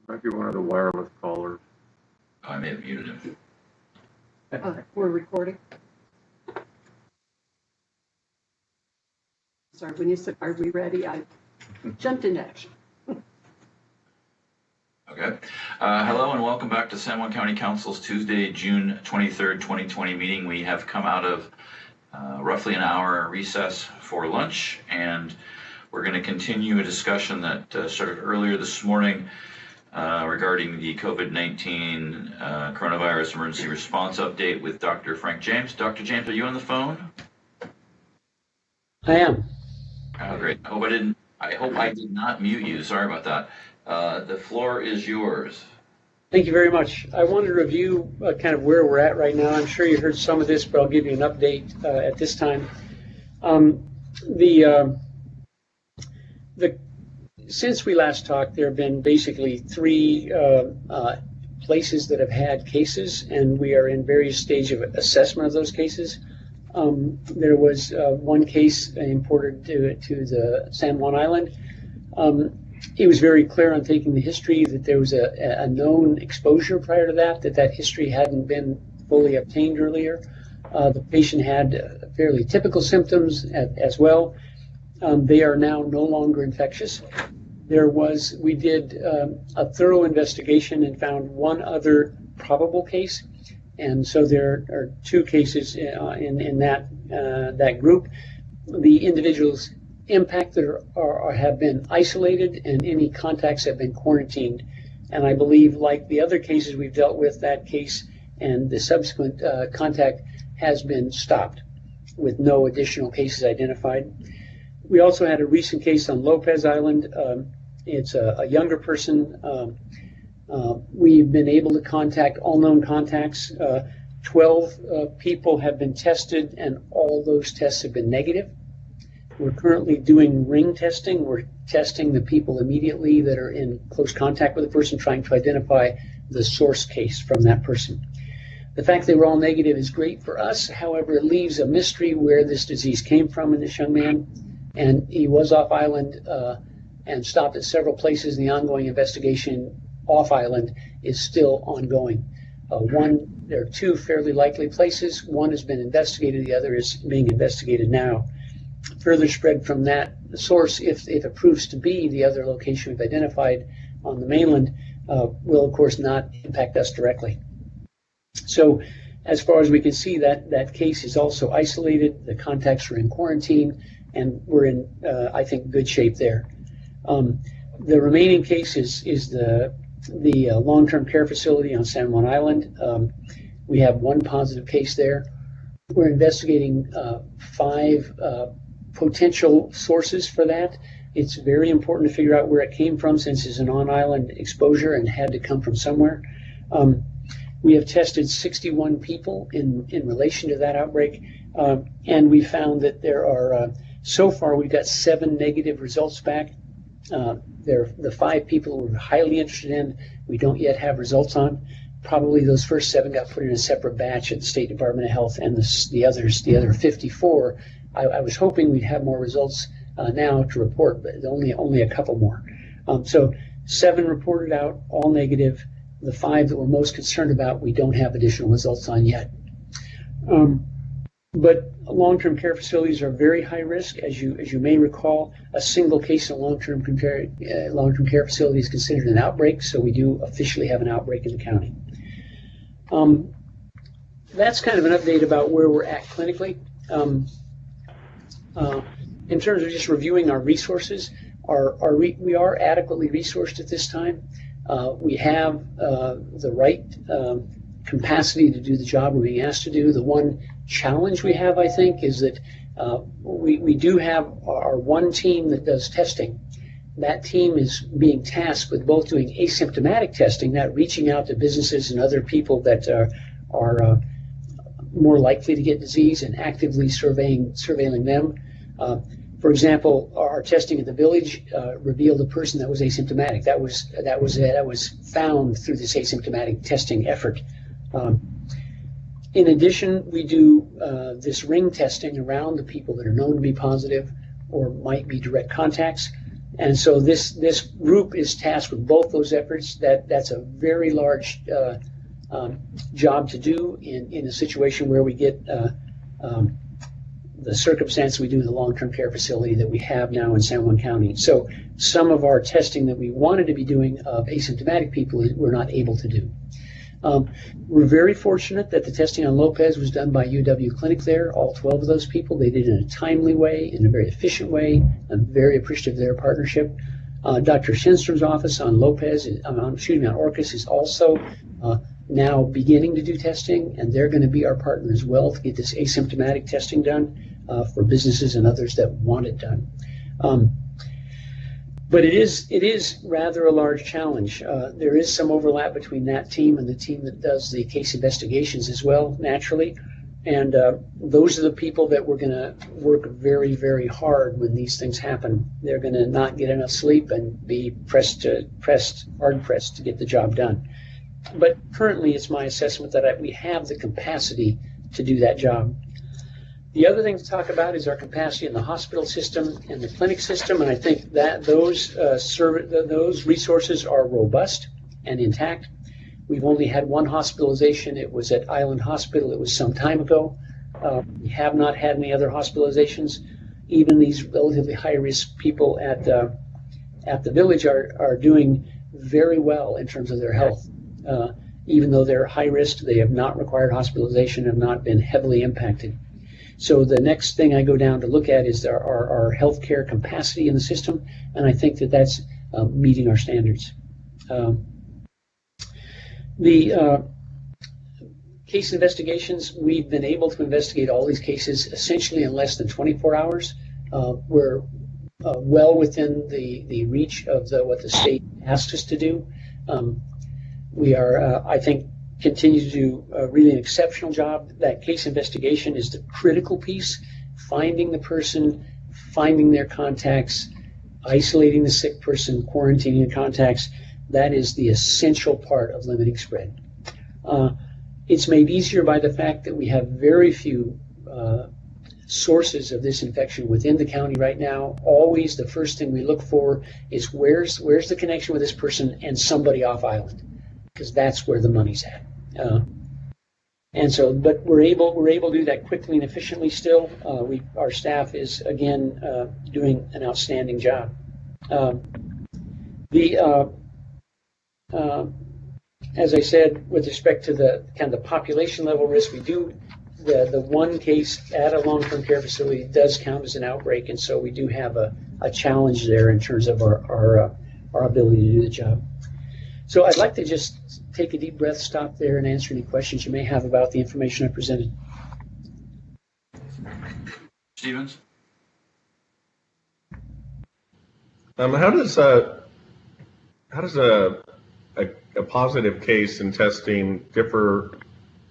Might be one of the wireless callers. Oh, I may have muted him. We're recording. Sorry, when you said, are we ready? I jumped into action. Okay. Hello and welcome back to San Juan County Council's Tuesday, June 23rd, 2020 meeting. We have come out of roughly an hour recess for lunch, and we're going to continue a discussion that started earlier this morning regarding the COVID-19 coronavirus emergency response update with Dr. Frank James. Dr. James, are you on the phone? I am. Oh, great. I hope I did not mute you. Sorry about that. The floor is yours. Thank you very much. I wanted to review kind of where we're at right now. I'm sure you heard some of this, but I'll give you an update at this time. Since we last talked, there have been basically three places that have had cases, and we are in various stages of assessment of those cases. There was one case imported to the San Juan Island. It was very clear on taking the history that there was a known exposure prior to that history hadn't been fully obtained earlier. The patient had fairly typical symptoms as well. They are now no longer infectious. We did a thorough investigation and found one other probable case. And so there are two cases in that group. The individuals impacted have been isolated, and any contacts have been quarantined. And I believe, like the other cases we've dealt with, that case and the subsequent contact has been stopped with no additional cases identified. We also had a recent case on Lopez Island. It's a younger person. We've been able to contact all known contacts. 12 people have been tested, and all those tests have been negative. We're currently doing ring testing. We're testing the people immediately that are in close contact with the person, trying to identify the source case from that person. The fact they were all negative is great for us. However, it leaves a mystery where this disease came from in this young man. And he was off island and stopped at several places. The ongoing investigation off island is still ongoing. There are two fairly likely places. One has been investigated. The other is being investigated now. Further spread from that source, if it proves to be the other location we've identified on the mainland, will of course not impact us directly. So as far as we can see, that case is also isolated. The contacts are in quarantine, and we're in, I think, good shape there. The remaining case is the long-term care facility on San Juan Island. We have one positive case there. We're investigating 5 potential sources for that. It's very important to figure out where it came from, since it's an on-island exposure and had to come from somewhere. We have tested 61 people in relation to that outbreak, and we found that there are, so far we've got 7 negative results back. The 5 people we're highly interested in, we don't yet have results on. Probably those first 7 got put in a separate batch at the State Department of Health, and the other 54, I was hoping we'd have more results now to report, but only a couple more. So 7 reported out, all negative. The 5 that we're most concerned about, we don't have additional results on yet. But long-term care facilities are very high risk. As you may recall, a single case in a long-term care facility is considered an outbreak, so we do officially have an outbreak in the county. That's kind of an update about where we're at clinically. In terms of just reviewing our resources, we are adequately resourced at this time. We have the right capacity to do the job we're being asked to do. The one challenge we have, I think, is that we do have our one team that does testing. That team is being tasked with both doing asymptomatic testing, that reaching out to businesses and other people that are more likely to get disease, and actively surveilling them. For example, our testing at the village revealed a person that was asymptomatic. That was found through this asymptomatic testing effort. In addition, we do this ring testing around the people that are known to be positive or might be direct contacts. And so this group is tasked with both those efforts. That's a very large job to do in a situation where we get the circumstance we do in the long-term care facility that we have now in San Juan County. So some of our testing that we wanted to be doing of asymptomatic people, we're not able to do. We're very fortunate that the testing on Lopez was done by UW Clinic there, all 12 of those people. They did it in a timely way, in a very efficient way. I'm very appreciative of their partnership. Dr. Shenstrom's office on Lopez, on Orcas is also now beginning to do testing, and they're going to be our partner as well to get this asymptomatic testing done for businesses and others that want it done. But it is rather a large challenge. There is some overlap between that team and the team that does the case investigations as well, naturally. And those are the people that we're going to work very, very hard when these things happen. They're going to not get enough sleep and be hard pressed to get the job done. But currently, it's my assessment that we have the capacity to do that job. The other thing to talk about is our capacity in the hospital system and the clinic system, and I think that those resources are robust and intact. We've only had one hospitalization. It was at Island Hospital. It was some time ago. We have not had any other hospitalizations. Even these relatively high-risk people at the village are doing very well in terms of their health. Even though they're high risk, they have not required hospitalization, have not been heavily impacted. So the next thing I go down to look at is our healthcare capacity in the system, and I think that that's meeting our standards. The case investigations, we've been able to investigate all these cases essentially in less than 24 hours. We're well within the reach of what the state asked us to do. We are, I think, continue to do really an exceptional job. That case investigation is the critical piece, finding the person, finding their contacts, isolating the sick person, quarantining the contacts. That is the essential part of limiting spread. It's made easier by the fact that we have very few sources of this infection within the county right now. Always the first thing we look for is where's the connection with this person and somebody off island, because that's where the money's at. And so, but we're able to do that quickly and efficiently still. Our staff is, again, doing an outstanding job. As I said, with respect to the kind of the population level risk, we do, the one case at a long-term care facility does count as an outbreak, and so we do have a challenge there in terms of our ability to do the job. So I'd like to just take a deep breath, stop there, and answer any questions you may have about the information I presented. Stevens? How does a positive case in testing differ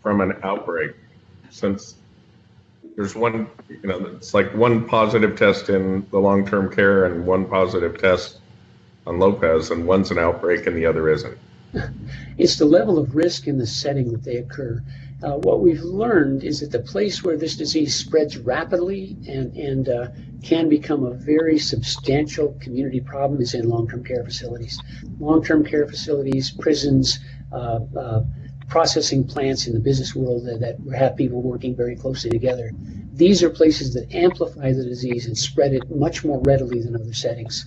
from an outbreak? Since there's one, it's like one positive test in the long-term care and one positive test on Lopez, and one's an outbreak and the other isn't. It's the level of risk in the setting that they occur. What we've learned is that the place where this disease spreads rapidly and can become a very substantial community problem is in long-term care facilities. Long-term care facilities, prisons, processing plants in the business world that have people working very closely together. These are places that amplify the disease and spread it much more readily than other settings.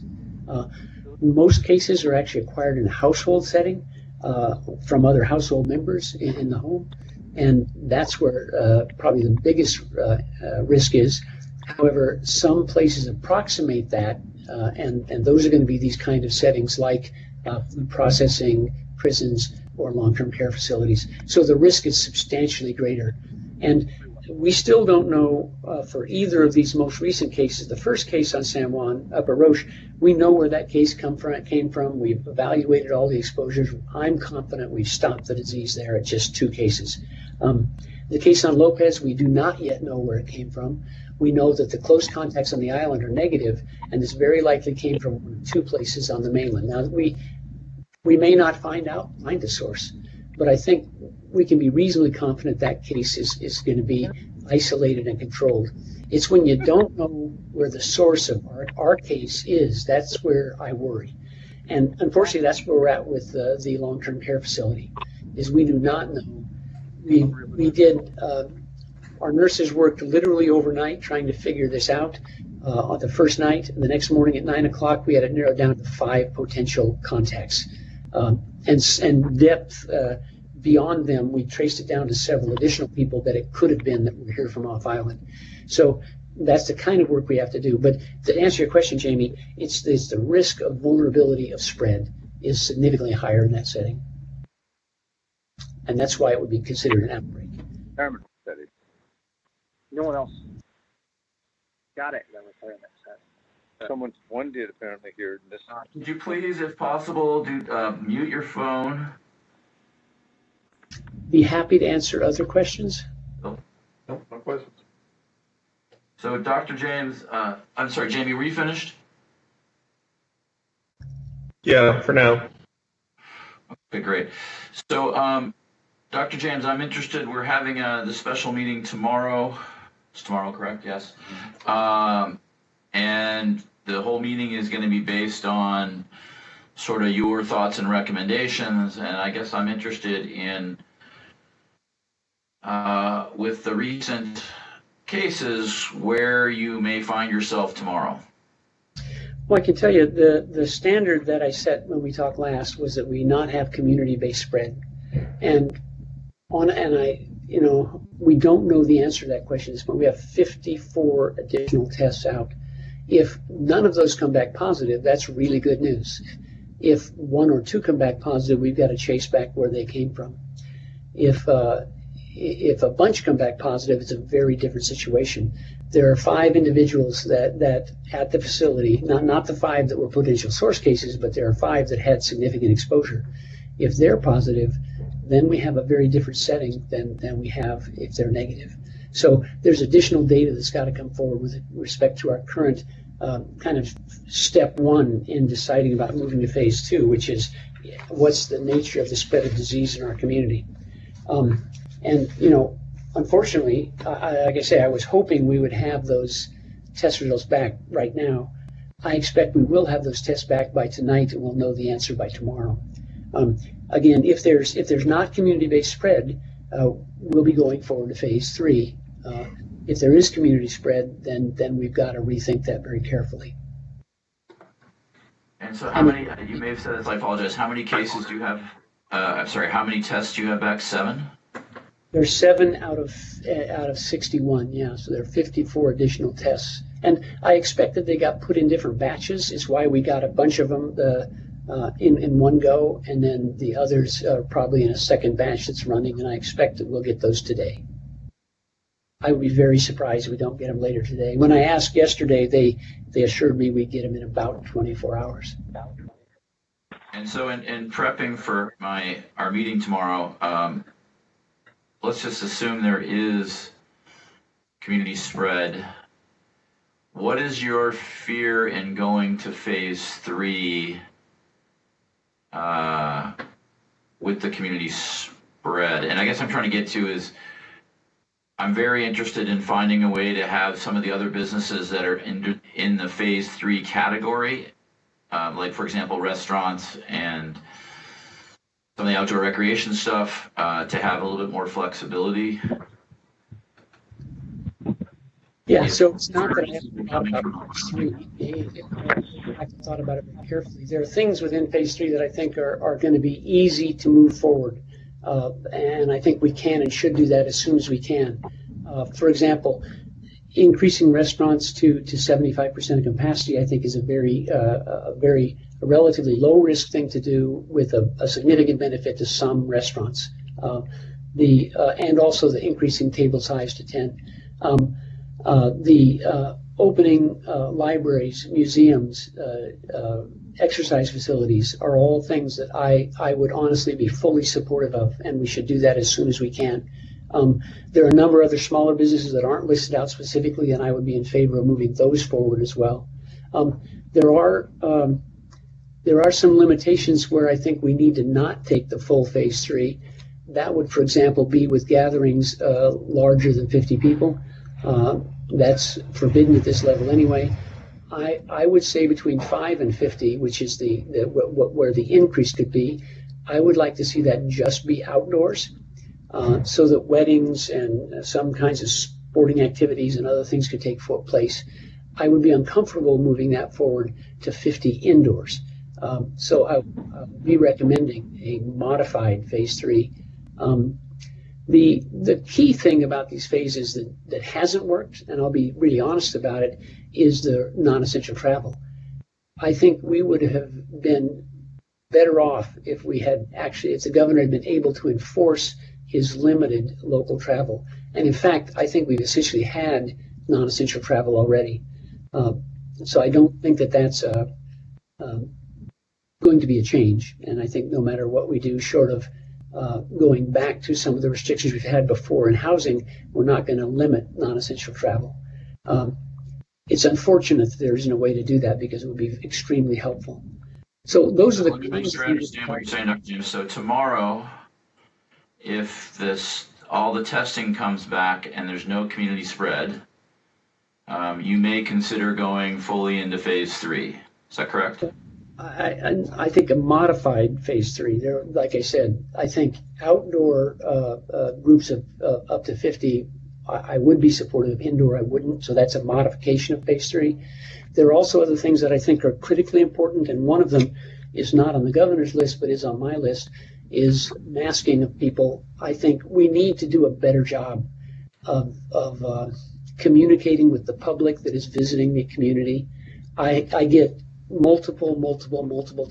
Most cases are actually acquired in a household setting from other household members in the home, and that's where probably the biggest risk is. However, some places approximate that, and those are going to be these kind of settings like food processing, prisons, or long-term care facilities. So the risk is substantially greater. And we still don't know for either of these most recent cases. The first case on San Juan, Upper Roche, we know where that case came from. We've evaluated all the exposures. I'm confident we've stopped the disease there at just 2 cases. The case on Lopez, we do not yet know where it came from. We know that the close contacts on the island are negative, and this very likely came from 2 places on the mainland. Now, we may not find the source, but I think we can be reasonably confident that case is going to be isolated and controlled. It's when you don't know where the source of our case is, that's where I worry. And unfortunately, that's where we're at with the long-term care facility, is we do not know. We did, our nurses worked literally overnight trying to figure this out on the first night. And the next morning at 9 o'clock, we had it narrowed down to 5 potential contacts. And depth beyond them, we traced it down to several additional people that it could have been that were here from off island. So that's the kind of work we have to do. But to answer your question, Jamie, it's the risk of vulnerability of spread is significantly higher in that setting. And that's why it would be considered an outbreak. No one else got it. One did apparently here. Could you please, if possible, mute your phone? Be happy to answer other questions. No questions. So, Dr. James, I'm sorry, Jamie, were you finished? Yeah, for now. Okay, great. So, Dr. James, I'm interested. We're having the special meeting tomorrow. It's tomorrow, correct? Yes. And the whole meeting is going to be based on sort of your thoughts and recommendations. And I guess I'm interested in, with the recent cases, where you may find yourself tomorrow. Well, I can tell you the standard that I set when we talked last was that we not have community-based spread. And we don't know the answer to that question at this point. We have 54 additional tests out. If none of those come back positive, that's really good news. If 1 or 2 come back positive, we've got to chase back where they came from. If a bunch come back positive, it's a very different situation. There are 5 individuals that at the facility, not the 5 that were potential source cases, but there are 5 that had significant exposure. If they're positive, then we have a very different setting than we have if they're negative. So there's additional data that's got to come forward with respect to our current kind of step 1 in deciding about moving to phase 2, which is what's the nature of the spread of disease in our community. And, unfortunately, like I say, I was hoping we would have those test results back right now. I expect we will have those tests back by tonight, and we'll know the answer by tomorrow. Again, if there's not community-based spread, we'll be going forward to phase 3. If there is community spread, then we've got to rethink that very carefully. And so, how many? You may have said this. I apologize. How many cases do you have? I'm sorry. How many tests do you have back? 7. There's 7 out of 61. Yeah, so there are 54 additional tests, and I expect that they got put in different batches. It's why we got a bunch of them in one go, and then the others are probably in a second batch that's running, and I expect that we'll get those today. I would be very surprised if we don't get them later today. When I asked yesterday, they assured me we'd get them in about 24 hours. And so in prepping for our meeting tomorrow, let's just assume there is community spread. What is your fear in going to phase 3 with the community spread? And I guess I'm trying to get to is, I'm very interested in finding a way to have some of the other businesses that are in the phase 3 category, like, for example, restaurants and some of the outdoor recreation stuff, to have a little bit more flexibility. Yeah, so it's not that I haven't thought about phase 3. I've thought about it very carefully. There are things within phase 3 that I think are going to be easy to move forward. And I think we can and should do that as soon as we can. For example, increasing restaurants to 75% of capacity, I think, is a relatively low risk thing to do with a significant benefit to some restaurants. And also the increasing table size to 10. Opening libraries, museums, exercise facilities are all things that I would honestly be fully supportive of, and we should do that as soon as we can. There are a number of other smaller businesses that aren't listed out specifically, and I would be in favor of moving those forward as well. There are some limitations where I think we need to not take the full phase 3. That would, for example, be with gatherings larger than 50 people. That's forbidden at this level anyway. I would say between 5 and 50, which is where the increase could be. I would like to see that just be outdoors, so that weddings and some kinds of sporting activities and other things could take place. I would be uncomfortable moving that forward to 50 indoors. So I would be recommending a modified phase 3. The key thing about these phases that hasn't worked, and I'll be really honest about it, is the non-essential travel. I think we would have been better off if the governor had been able to enforce his limited local travel. And in fact, I think we've essentially had non-essential travel already. So I don't think that that's going to be a change. And I think no matter what we do, short of going back to some of the restrictions we've had before in housing, we're not going to limit non-essential travel. It's unfortunate that there isn't a way to do that because it would be extremely helpful. So those are the. Let me make sure I understand what you're saying, Dr. James. So tomorrow, if all the testing comes back and there's no community spread, you may consider going fully into phase 3. Is that correct? I think a modified phase 3. There, like I said, I think outdoor groups of up to 50, I would be supportive of. Indoor, I wouldn't. So that's a modification of phase 3. There are also other things that I think are critically important, and one of them is not on the governor's list, but is on my list, is masking of people. I think we need to do a better job of communicating with the public that is visiting the community. I get multiple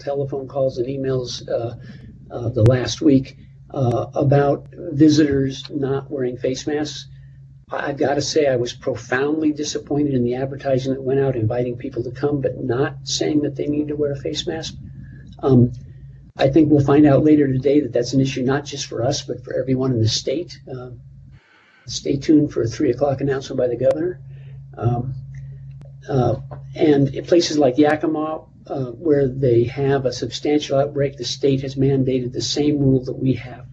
telephone calls and emails the last week about visitors not wearing face masks. I've got to say I was profoundly disappointed in the advertising that went out inviting people to come, but not saying that they need to wear a face mask. I think we'll find out later today that that's an issue not just for us, but for everyone in the state. Stay tuned for a 3 o'clock announcement by the governor. And in places like Yakima, where they have a substantial outbreak, the state has mandated the same rule that we have.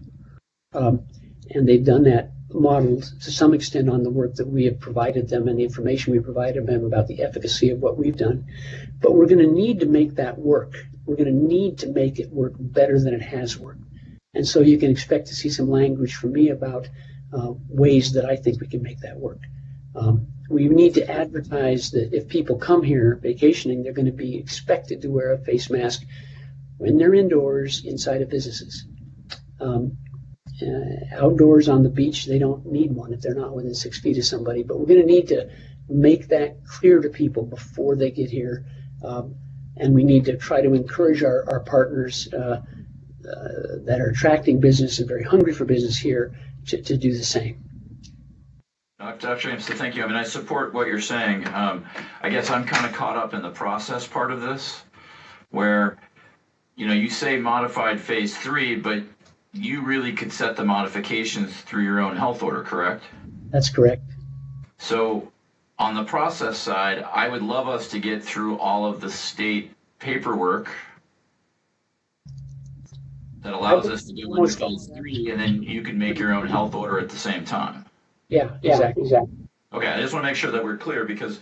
And they've done that modeled to some extent on the work that we have provided them and the information we provided them about the efficacy of what we've done. But we're going to need to make that work. We're going to need to make it work better than it has worked. And so you can expect to see some language from me about ways that I think we can make that work. We need to advertise that if people come here vacationing, they're going to be expected to wear a face mask when they're indoors inside of businesses. Outdoors on the beach, they don't need one if they're not within 6 feet of somebody. But we're going to need to make that clear to people before they get here. And we need to try to encourage our partners that are attracting business and very hungry for business here to do the same. Dr. James, so thank you. I mean, I support what you're saying. I guess I'm kind of caught up in the process part of this, where, you say modified phase 3, but you really could set the modifications through your own health order, correct? That's correct. So on the process side, I would love us to get through all of the state paperwork that allows us to go into phase 3, and then you can make your own health order at the same time. Yeah, exactly. Okay, I just want to make sure that we're clear, because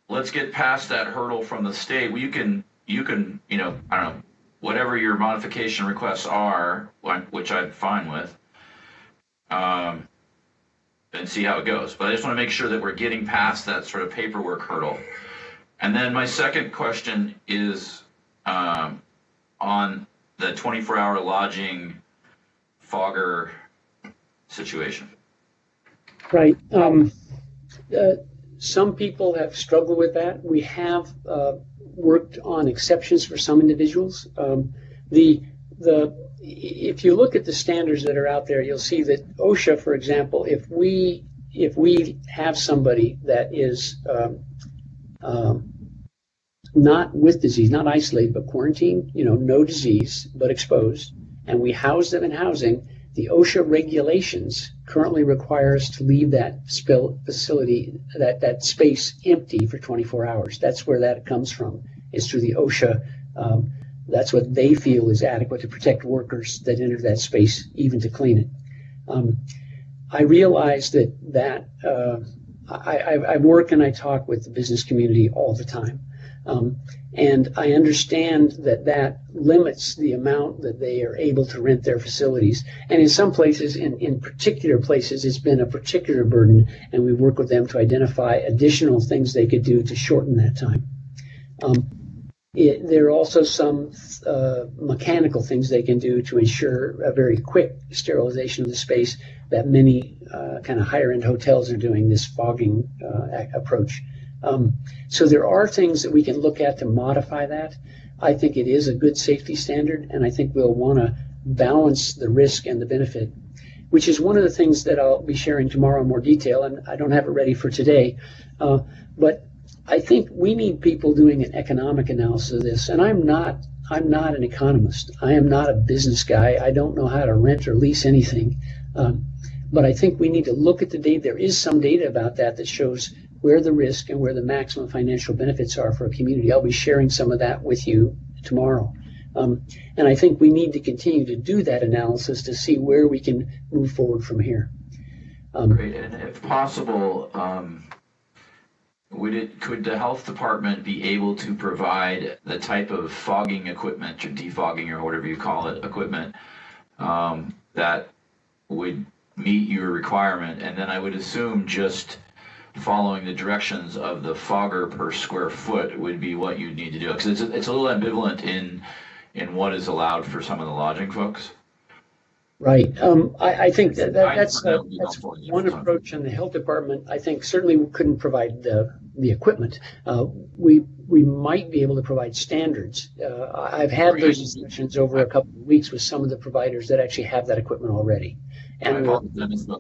let's get past that hurdle from the state. You can, I don't know, whatever your modification requests are, which I'm fine with, and see how it goes. But I just want to make sure that we're getting past that sort of paperwork hurdle. And then my second question is on the 24-hour lodging fogger situation. Right. Some people have struggled with that. We have worked on exceptions for some individuals. If you look at the standards that are out there, you'll see that OSHA, for example, if we have somebody that is not with disease, not isolated, but quarantined, no disease, but exposed, and we house them in housing, the OSHA regulations currently require us to leave that facility, that space empty for 24 hours. That's where that comes from, is through the OSHA, That's what they feel is adequate to protect workers that enter that space, even to clean it. I realize that I work and I talk with the business community all the time. And I understand that limits the amount that they are able to rent their facilities. And in some places, in particular places, it's been a particular burden, and we work with them to identify additional things they could do to shorten that time. There are also some mechanical things they can do to ensure a very quick sterilization of the space that many kind of higher-end hotels are doing, this fogging approach. So there are things that we can look at to modify that. I think it is a good safety standard, and I think we'll want to balance the risk and the benefit, which is one of the things that I'll be sharing tomorrow in more detail, and I don't have it ready for today. But I think we need people doing an economic analysis of this, and I'm not an economist. I am not a business guy. I don't know how to rent or lease anything. But I think we need to look at the data. There is some data about that shows where the risk and where the maximum financial benefits are for a community. I'll be sharing some of that with you tomorrow. And I think we need to continue to do that analysis to see where we can move forward from here. Great, and if possible, could the health department be able to provide the type of fogging equipment or defogging or whatever you call it equipment that would meet your requirement? And then I would assume just following the directions of the fogger per square foot would be what you'd need to do, because it's a little ambivalent in what is allowed for some of the lodging folks. Right. I think that's one approach in the health department. I think certainly we couldn't provide the equipment. We might be able to provide standards. I've had those discussions over a couple of weeks with some of the providers that actually have that equipment already. And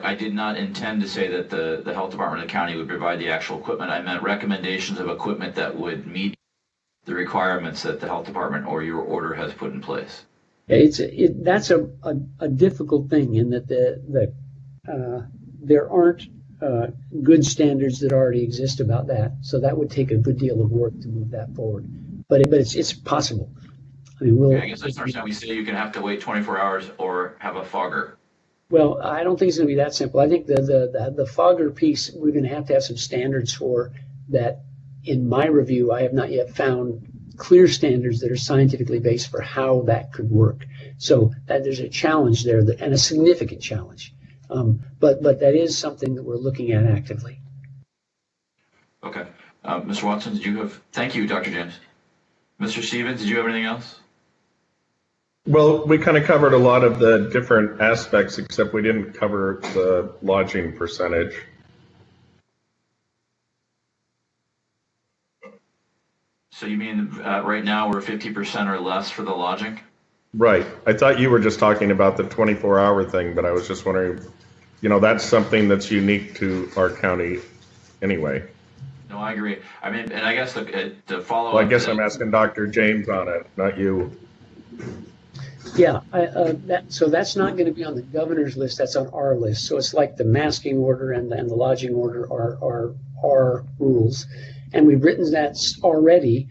I did not intend to say that the health department of the county would provide the actual equipment. I meant recommendations of equipment that would meet the requirements that the health department or your order has put in place. That's a difficult thing in that there aren't good standards that already exist about that. So that would take a good deal of work to move that forward. But it's possible. I mean, I guess I understand. We say you can have to wait 24 hours or have a fogger. Well, I don't think it's going to be that simple. I think the fogger piece, we're going to have some standards for that. In my review, I have not yet found clear standards that are scientifically based for how that could work. So that there's a challenge there, and a significant challenge. But that is something that we're looking at actively. Okay. Mr. Watson, thank you, Dr. James. Mr. Stevens, did you have anything else? Well, we kind of covered a lot of the different aspects, except we didn't cover the lodging percentage. So you mean right now we're 50% or less for the lodging? Right. I thought you were just talking about the 24-hour thing, but I was just wondering, that's something that's unique to our county anyway. No, I agree. I mean, and I guess to follow up. Well, I guess I'm asking Dr. James on it, not you. Yeah, so that's not going to be on the governor's list. That's on our list. So it's like the masking order and the lodging order are our rules, and we've written that already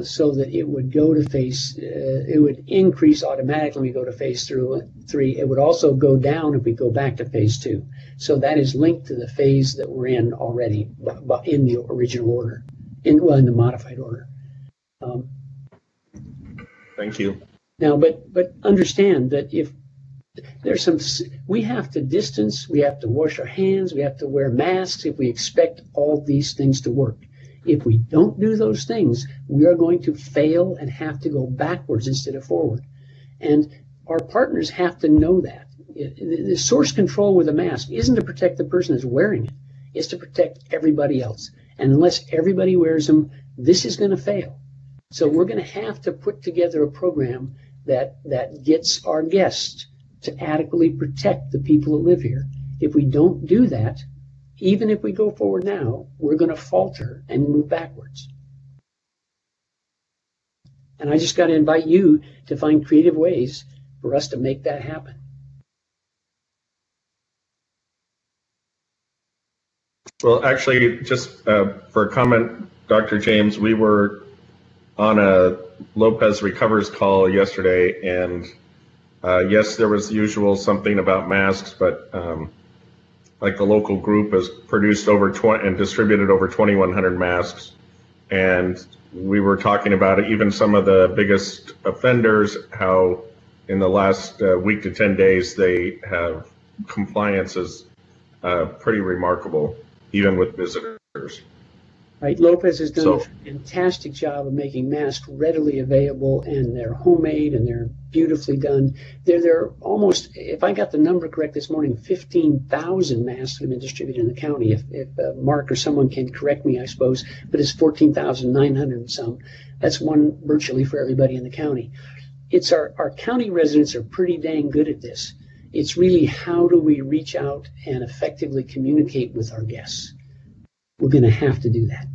so that it would go to phase. It would increase automatically when we go to phase 3. It would also go down if we go back to phase 2. So that is linked to the phase that we're in already, in the original order, in the modified order. Thank you. Now, but understand that if there's we have to distance, we have to wash our hands, we have to wear masks if we expect all these things to work. If we don't do those things, we are going to fail and have to go backwards instead of forward. And our partners have to know that. The source control with a mask isn't to protect the person that's wearing it. It's to protect everybody else. And unless everybody wears them, this is going to fail. So we're going to have to put together a program that gets our guests to adequately protect the people that live here. If we don't do that, even if we go forward now, we're going to falter and move backwards. And I just got to invite you to find creative ways for us to make that happen. Well, actually, just for a comment, Dr. James, we were on a Lopez Recovers call yesterday, and yes, there was usual something about masks, but like the local group has produced over 20 and distributed over 2,100 masks. And we were talking about even some of the biggest offenders, how in the last week to 10 days, they have compliance is pretty remarkable, even with visitors. Right, Lopez has done a fantastic job of making masks readily available, and they're homemade and they're beautifully done. They're almost, if I got the number correct this morning, 15,000 masks have been distributed in the county. If Mark or someone can correct me, I suppose, but it's 14,900 and some. That's one virtually for everybody in the county. It's our county residents are pretty dang good at this. It's really how do we reach out and effectively communicate with our guests. We're going to have to do that.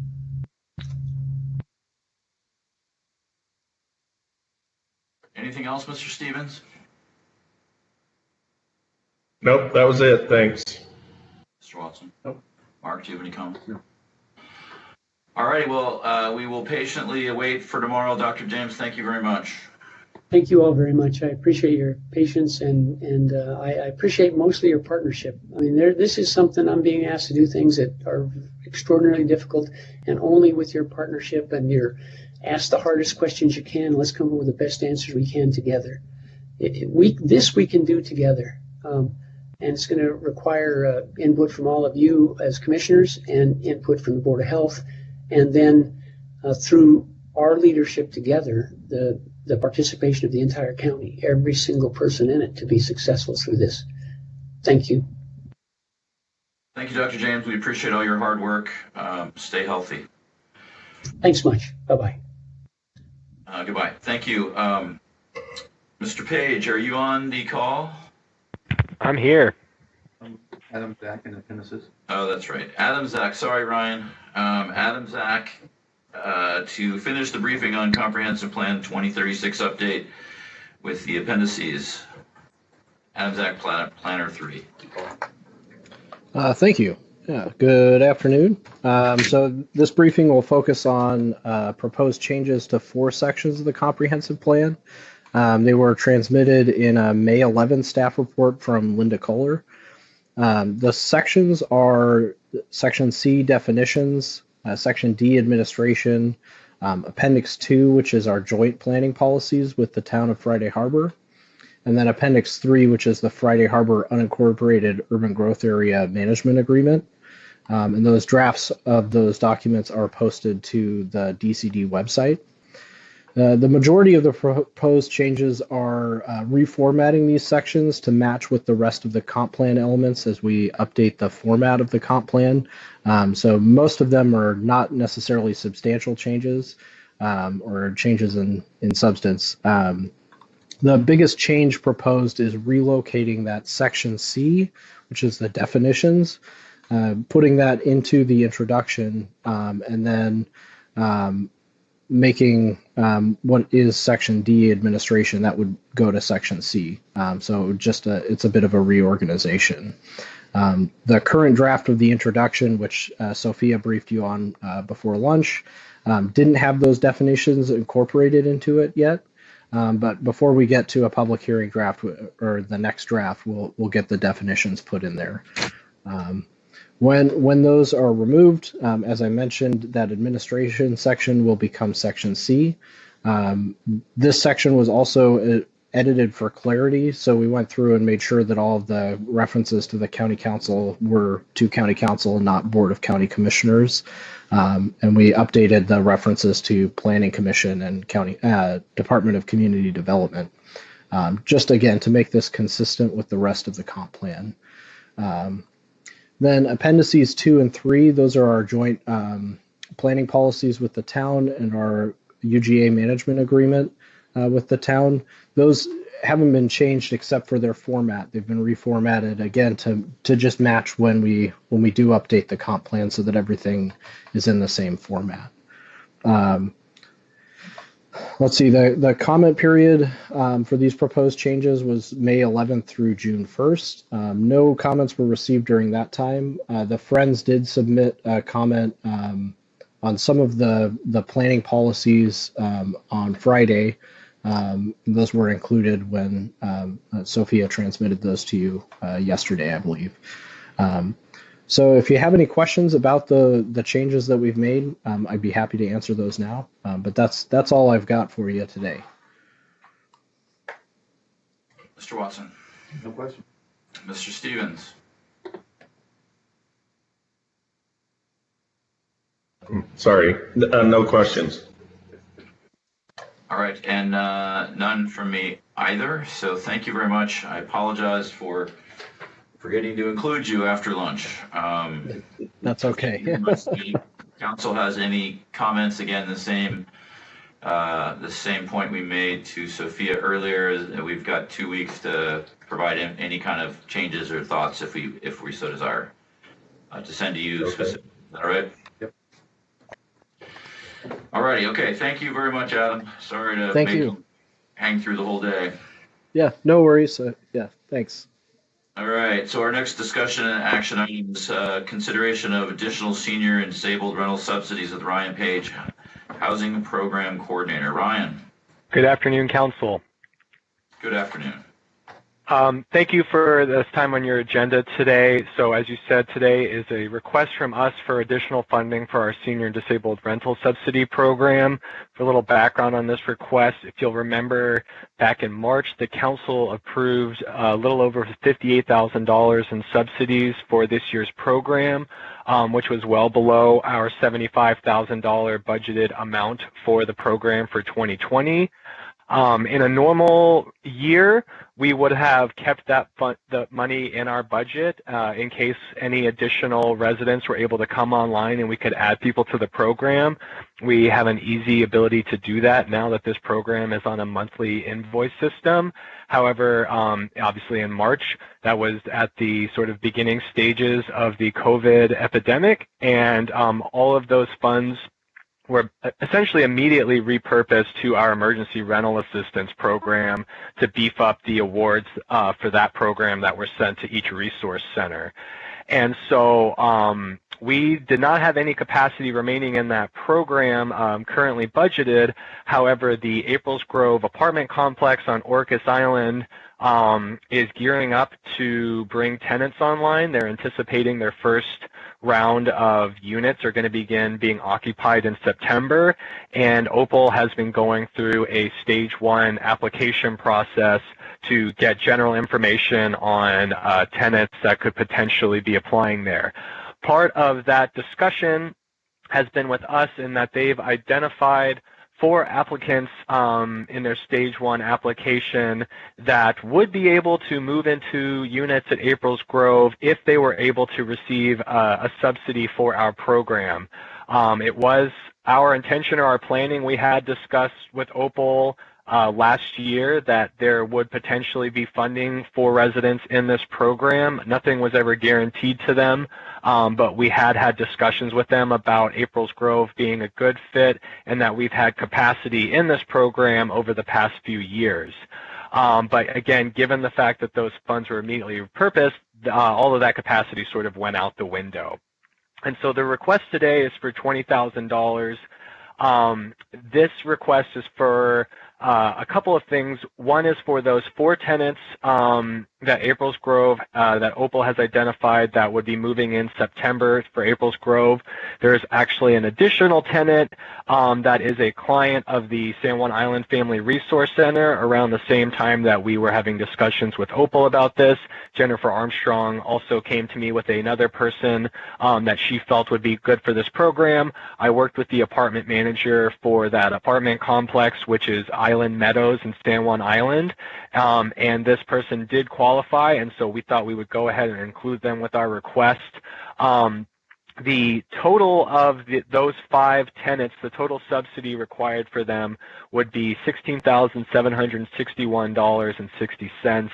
Anything else, Mr. Stevens? Nope, that was it. Thanks. Mr. Watson? Nope. Mark, do you have any comments? No. All right, well, we will patiently await for tomorrow. Dr. James, thank you very much. Thank you all very much. I appreciate your patience and I appreciate mostly your partnership. I mean, this is something I'm being asked to do things that are extraordinarily difficult, and only with your partnership and your ask the hardest questions you can. Let's come up with the best answers we can together. This we can do together, and it's going to require input from all of you as commissioners and input from the Board of Health, and then through our leadership together, the participation of the entire county, every single person in it, to be successful through this. Thank you. Thank you, Dr. James. We appreciate all your hard work. Stay healthy. Thanks much. Bye-bye. Goodbye. Thank you. Mr. Page, are you on the call? I'm here. Adam Zach in appendices. Oh, that's right. Adam Zach. Sorry, Ryan. Adam Zach, to finish the briefing on Comprehensive Plan 2036 update with the appendices. Adam Zach, Planner 3. Thank you. Yeah, good afternoon. So this briefing will focus on proposed changes to 4 sections of the comprehensive plan. They were transmitted in a May 11 staff report from Linda Kohler. The sections are Section C, definitions, Section D, administration, Appendix 2, which is our joint planning policies with the town of Friday Harbor, and then Appendix 3, which is the Friday Harbor Unincorporated Urban Growth Area Management Agreement. And those drafts of those documents are posted to the DCD website. The majority of the proposed changes are reformatting these sections to match with the rest of the comp plan elements as we update the format of the comp plan. So most of them are not necessarily substantial changes or changes in substance. The biggest change proposed is relocating that Section C, which is the definitions, putting that into the introduction, and then making what is Section D, administration, that would go to Section C. So it's a bit of a reorganization. The current draft of the introduction, which Sophia briefed you on before lunch, didn't have those definitions incorporated into it yet. But before we get to a public hearing draft or the next draft, we'll get the definitions put in there. When those are removed, as I mentioned, that administration section will become Section C. This section was also edited for clarity, so we went through and made sure that all of the references to the county council were to county council and not Board of County Commissioners. And we updated the references to Planning Commission and County Department of Community Development, just again to make this consistent with the rest of the comp plan. Then appendices 2 and 3, those are our joint planning policies with the town and our UGA management agreement with the town. Those haven't been changed except for their format. They've been reformatted again to just match when we do update the comp plan so that everything is in the same format. Let's see, the comment period for these proposed changes was May 11th through June 1st. No comments were received during that time. The Friends did submit a comment on some of the planning policies on Friday. Those were included when Sophia transmitted those to you yesterday, I believe. So if you have any questions about the changes that we've made, I'd be happy to answer those now. But that's all I've got for you today. Mr. Watson. No question. Mr. Stevens. Sorry, no questions. All right, and none from me either. So thank you very much. I apologize for forgetting to include you after lunch. That's okay. Council has any comments? Again, the same point we made to Sophia earlier. Is that we've got 2 weeks to provide any kind of changes or thoughts if we so desire to send to you specifically. All right. Yep. All righty. Okay. Thank you very much, Adam. Sorry to Thank make you. Hang through the whole day. Yeah, no worries. Yeah, thanks. All right, so our next discussion and action item is consideration of additional senior and disabled rental subsidies with Ryan Page, Housing Program Coordinator. Ryan. Good afternoon, Council. Good afternoon. Thank you for this time on your agenda today. So as you said, today is a request from us for additional funding for our senior and disabled rental subsidy program. For a little background on this request, if you'll remember, back in March, the Council approved a little over $58,000 in subsidies for this year's program, which was well below our $75,000 budgeted amount for the program for 2020. In a normal year, we would have kept the money in our budget in case any additional residents were able to come online and we could add people to the program. We have an easy ability to do that now that this program is on a monthly invoice system. However, obviously in March, that was at the sort of beginning stages of the COVID epidemic, and all of those funds were essentially immediately repurposed to our emergency rental assistance program to beef up the awards for that program that were sent to each resource center. And so we did not have any capacity remaining in that program currently budgeted. However, the April's Grove apartment complex on Orcas Island is gearing up to bring tenants online. They're anticipating their first round of units are going to begin being occupied in September, and Opal has been going through a stage 1 application process to get general information on tenants that could potentially be applying there. Part of that discussion has been with us in that they've identified 4 applicants in their stage 1 application that would be able to move into units at April's Grove if they were able to receive a subsidy for our program. It was our intention or our planning. We had discussed with Opal last year that there would potentially be funding for residents in this program. Nothing was ever guaranteed to them, but we had discussions with them about April's Grove being a good fit and that we've had capacity in this program over the past few years. But again, given the fact that those funds were immediately repurposed, all of that capacity sort of went out the window. And so the request today is for $20,000. This request is for a couple of things. One is for those 4 tenants that April's Grove, that Opal has identified that would be moving in September for April's Grove. There's actually an additional tenant that is a client of the San Juan Island Family Resource Center around the same time that we were having discussions with Opal about this. Jennifer Armstrong also came to me with another person that she felt would be good for this program. I worked with the apartment manager for that apartment complex, which is Island Meadows in San Juan Island, and this person did qualify, and so we thought we would go ahead and include them with our request. The total of those 5 tenants, the total subsidy required for them would be $16,761.60,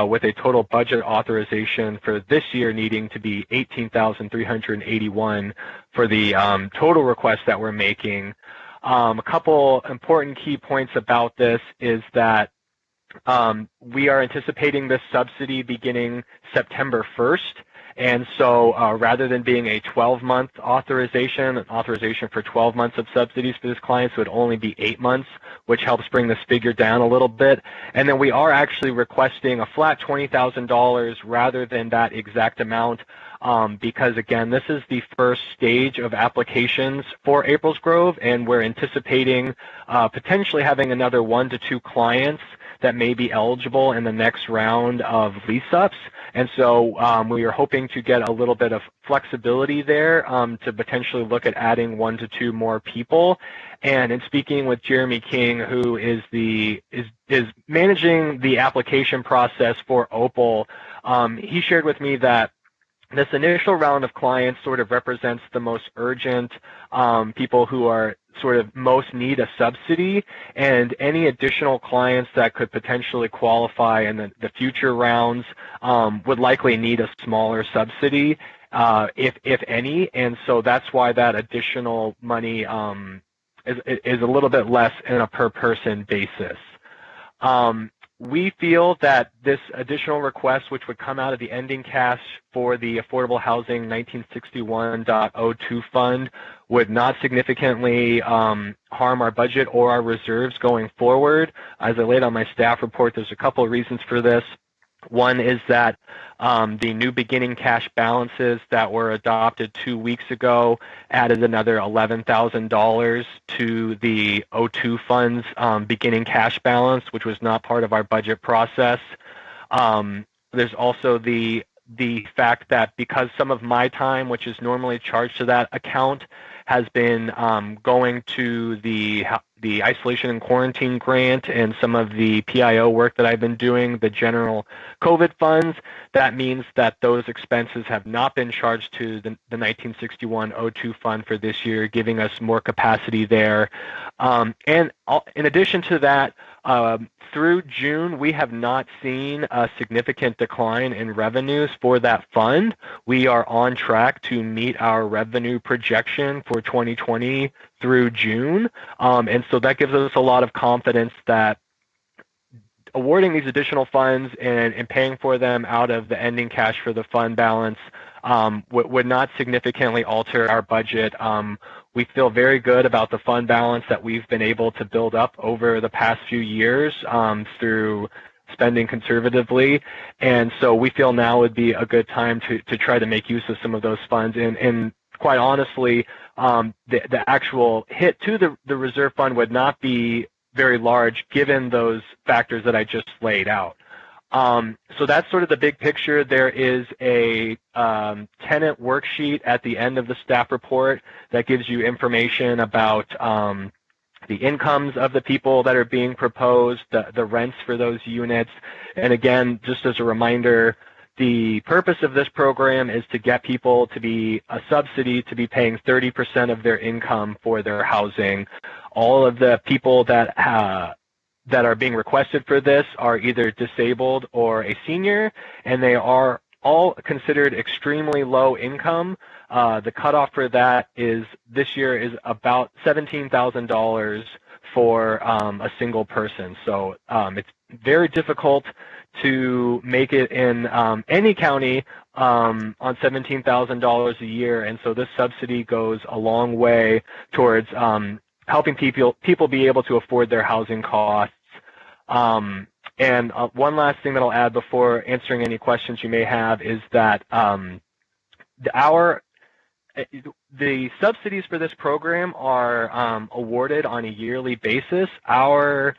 with a total budget authorization for this year needing to be $18,381 for the total request that we're making. A couple important key points about this is that we are anticipating this subsidy beginning September 1st, And so rather than being a 12-month authorization, an authorization for 12 months of subsidies for this client, so it would only be 8 months, which helps bring this figure down a little bit. And then we are actually requesting a flat $20,000 rather than that exact amount, because again, this is the first stage of applications for April's Grove, and we're anticipating potentially having another 1 to 2 clients that may be eligible in the next round of lease-ups. And so we are hoping to get a little bit of flexibility there to potentially look at adding 1 to 2 more people. And in speaking with Jeremy King, who is managing the application process for Opal, he shared with me that this initial round of clients sort of represents the most urgent people who are sort of most need a subsidy, and any additional clients that could potentially qualify in the future rounds would likely need a smaller subsidy, if any. And so that's why that additional money is a little bit less in a per person basis. We feel that this additional request, which would come out of the ending cash for the Affordable Housing 1961.02 fund, would not significantly harm our budget or our reserves going forward. As I laid on my staff report, there's a couple of reasons for this. One is that the new beginning cash balances that were adopted 2 weeks ago added another $11,000 to the O2 fund's beginning cash balance, which was not part of our budget process. There's also the fact that because some of my time, which is normally charged to that account, has been going to the isolation and quarantine grant and some of the PIO work that I've been doing, the general COVID funds, that means that those expenses have not been charged to the 1961-02 fund for this year, giving us more capacity there. And in addition to that, through June, we have not seen a significant decline in revenues for that fund. We are on track to meet our revenue projection for 2020 through June. And so that gives us a lot of confidence that awarding these additional funds and paying for them out of the ending cash for the fund balance would not significantly alter our budget. We feel very good about the fund balance that we've been able to build up over the past few years through spending conservatively. And so we feel now would be a good time to try to make use of some of those funds. And quite honestly, the actual hit to the reserve fund would not be very large given those factors that I just laid out. So that's sort of the big picture. There is a tenant worksheet at the end of the staff report that gives you information about the incomes of the people that are being proposed, the rents for those units. And again, just as a reminder, the purpose of this program is to get people to be a subsidy to be paying 30% of their income for their housing. All of the people that are being requested for this are either disabled or a senior, and they are all considered extremely low income. The cutoff for that is this year is about $17,000 for a single person. So it's very difficult to make it in any county on $17,000 a year, and so this subsidy goes a long way towards helping people be able to afford their housing costs. And one last thing that I'll add before answering any questions you may have is that the subsidies for this program are awarded on a yearly basis. Our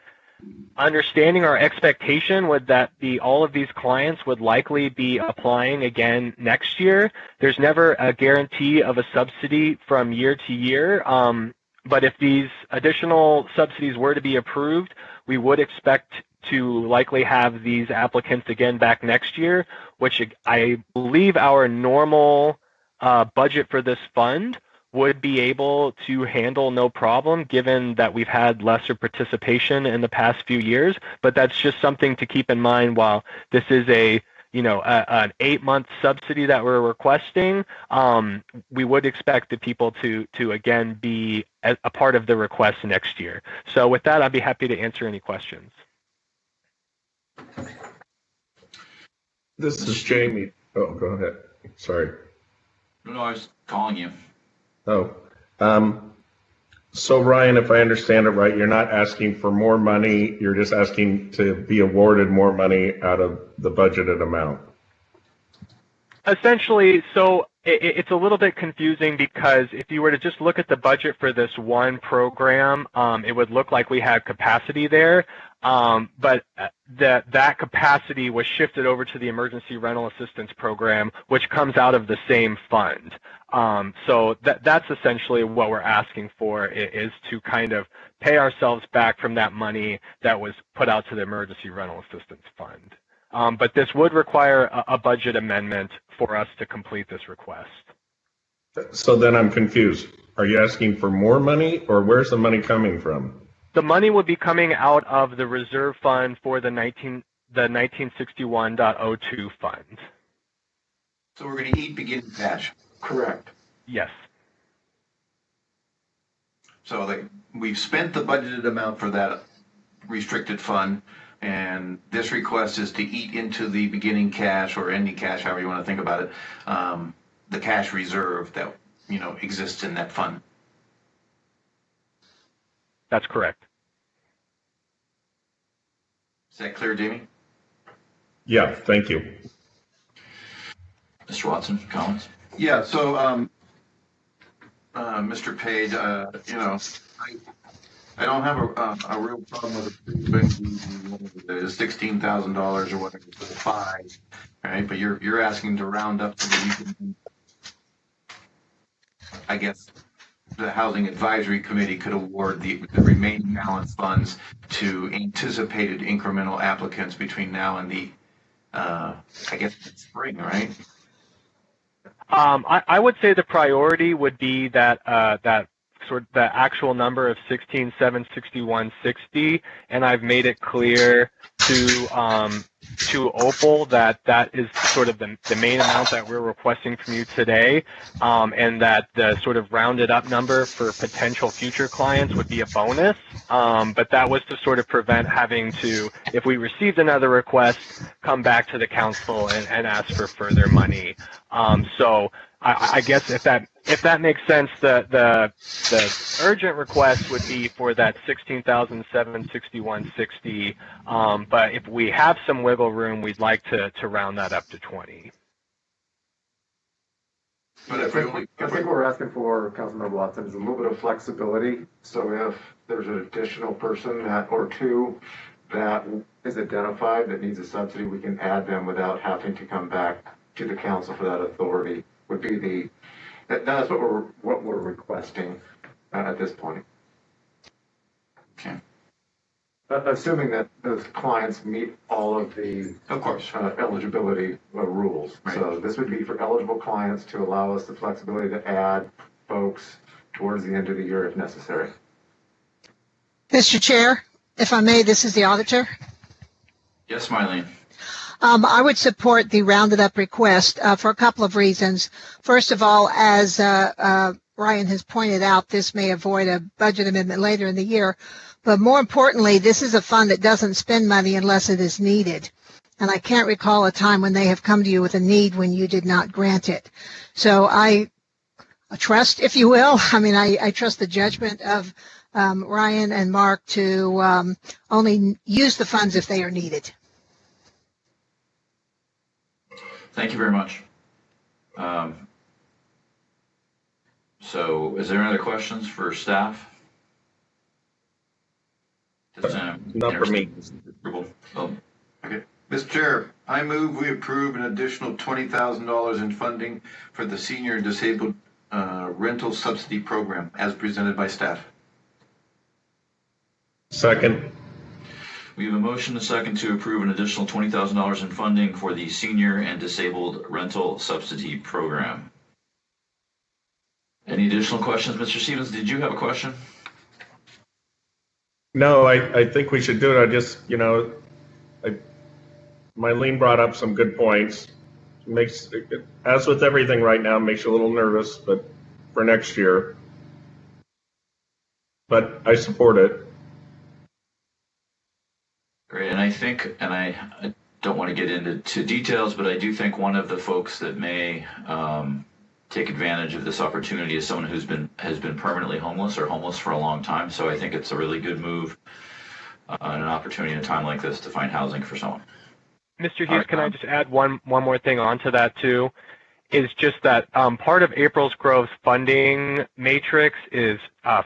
understanding, our expectation would that all of these clients would likely be applying again next year. There's never a guarantee of a subsidy from year to year, but if these additional subsidies were to be approved, we would expect to likely have these applicants again back next year, which I believe our normal budget for this fund would be able to handle no problem, given that we've had lesser participation in the past few years. But that's just something to keep in mind while this is an 8-month subsidy that we're requesting. We would expect the people to again be a part of the request next year. So with that, I'd be happy to answer any questions. This is Jamie. Oh, go ahead. Sorry. No, I was calling you. Oh. So Ryan, if I understand it right, you're not asking for more money, you're just asking to be awarded more money out of the budgeted amount. Essentially, so it's a little bit confusing because if you were to just look at the budget for this one program, it would look like we had capacity there, but that capacity was shifted over to the Emergency Rental Assistance Program, which comes out of the same fund. So that's essentially what we're asking for, is to kind of pay ourselves back from that money that was put out to the Emergency Rental Assistance Fund. But this would require a budget amendment for us to complete this request. So then I'm confused. Are you asking for more money, or where's the money coming from? The money would be coming out of the reserve fund for the 1961.02 fund. So we're going to eat beginning cash. Correct. Yes. So we've spent the budgeted amount for that restricted fund, and this request is to eat into the beginning cash or ending cash, however you want to think about it, the cash reserve that exists in that fund. That's correct. Is that clear, Jamie? Yeah, thank you. Mr. Watson, comments? Yeah. So, Mr. Page, I don't have a real problem with the $16,000 or whatever for the fine, right? But you're asking to round up so that you can, I guess, the Housing Advisory Committee could award the remaining balance funds to anticipated incremental applicants between now and the, I guess, spring, right? I would say the priority would be that sort of the actual number of 16,761.60, and I've made it clear to Opal that is sort of the main amount that we're requesting from you today, and that the sort of rounded up number for potential future clients would be a bonus, but that was to sort of prevent having to, if we received another request, come back to the council and ask for further money. So I guess if that makes sense, the urgent request would be for that 16,761.60. But if we have some wiggle room, we'd like to round that up to 20. But I think what we're asking for, Councilmember Watson, is a little bit of flexibility. So if there's an additional person or two that is identified that needs a subsidy, we can add them without having to come back to the council for that authority. Would be that's what we're requesting at this point. Okay. Assuming that those clients meet all of the, Of course. Eligibility rules. Right. So this would be for eligible clients to allow us the flexibility to add folks towards the end of the year if necessary. Mr. Chair, if I may, this is the auditor. Yes, Marlene. I would support the rounded up request for a couple of reasons. First of all, as Ryan has pointed out, this may avoid a budget amendment later in the year. But more importantly, this is a fund that doesn't spend money unless it is needed. And I can't recall a time when they have come to you with a need when you did not grant it. So I trust, if you will, I trust the judgment of Ryan and Mark to only use the funds if they are needed. Thank you very much. So is there any other questions for staff? Not for me. Oh, Okay. Mr. Chair, I move we approve an additional $20,000 in funding for the Senior and Disabled Rental Subsidy Program as presented by staff. Second. we have a motion and a second to approve an additional $20,000 in funding for the Senior and Disabled Rental Subsidy Program. Any additional questions? Mr. Stevens, did you have a question? No, I think we should do it. I just, Mylene brought up some good points. As with everything right now, makes you a little nervous, but for next year. But I support it. Great, and I think, don't want to get into details, but I do think one of the folks that may take advantage of this opportunity is someone has been permanently homeless or homeless for a long time. So I think it's a really good move and an opportunity in a time like this to find housing for someone. Mr. Hughes, can I just add one more thing onto that too? Is just that part of April's Grove's funding matrix is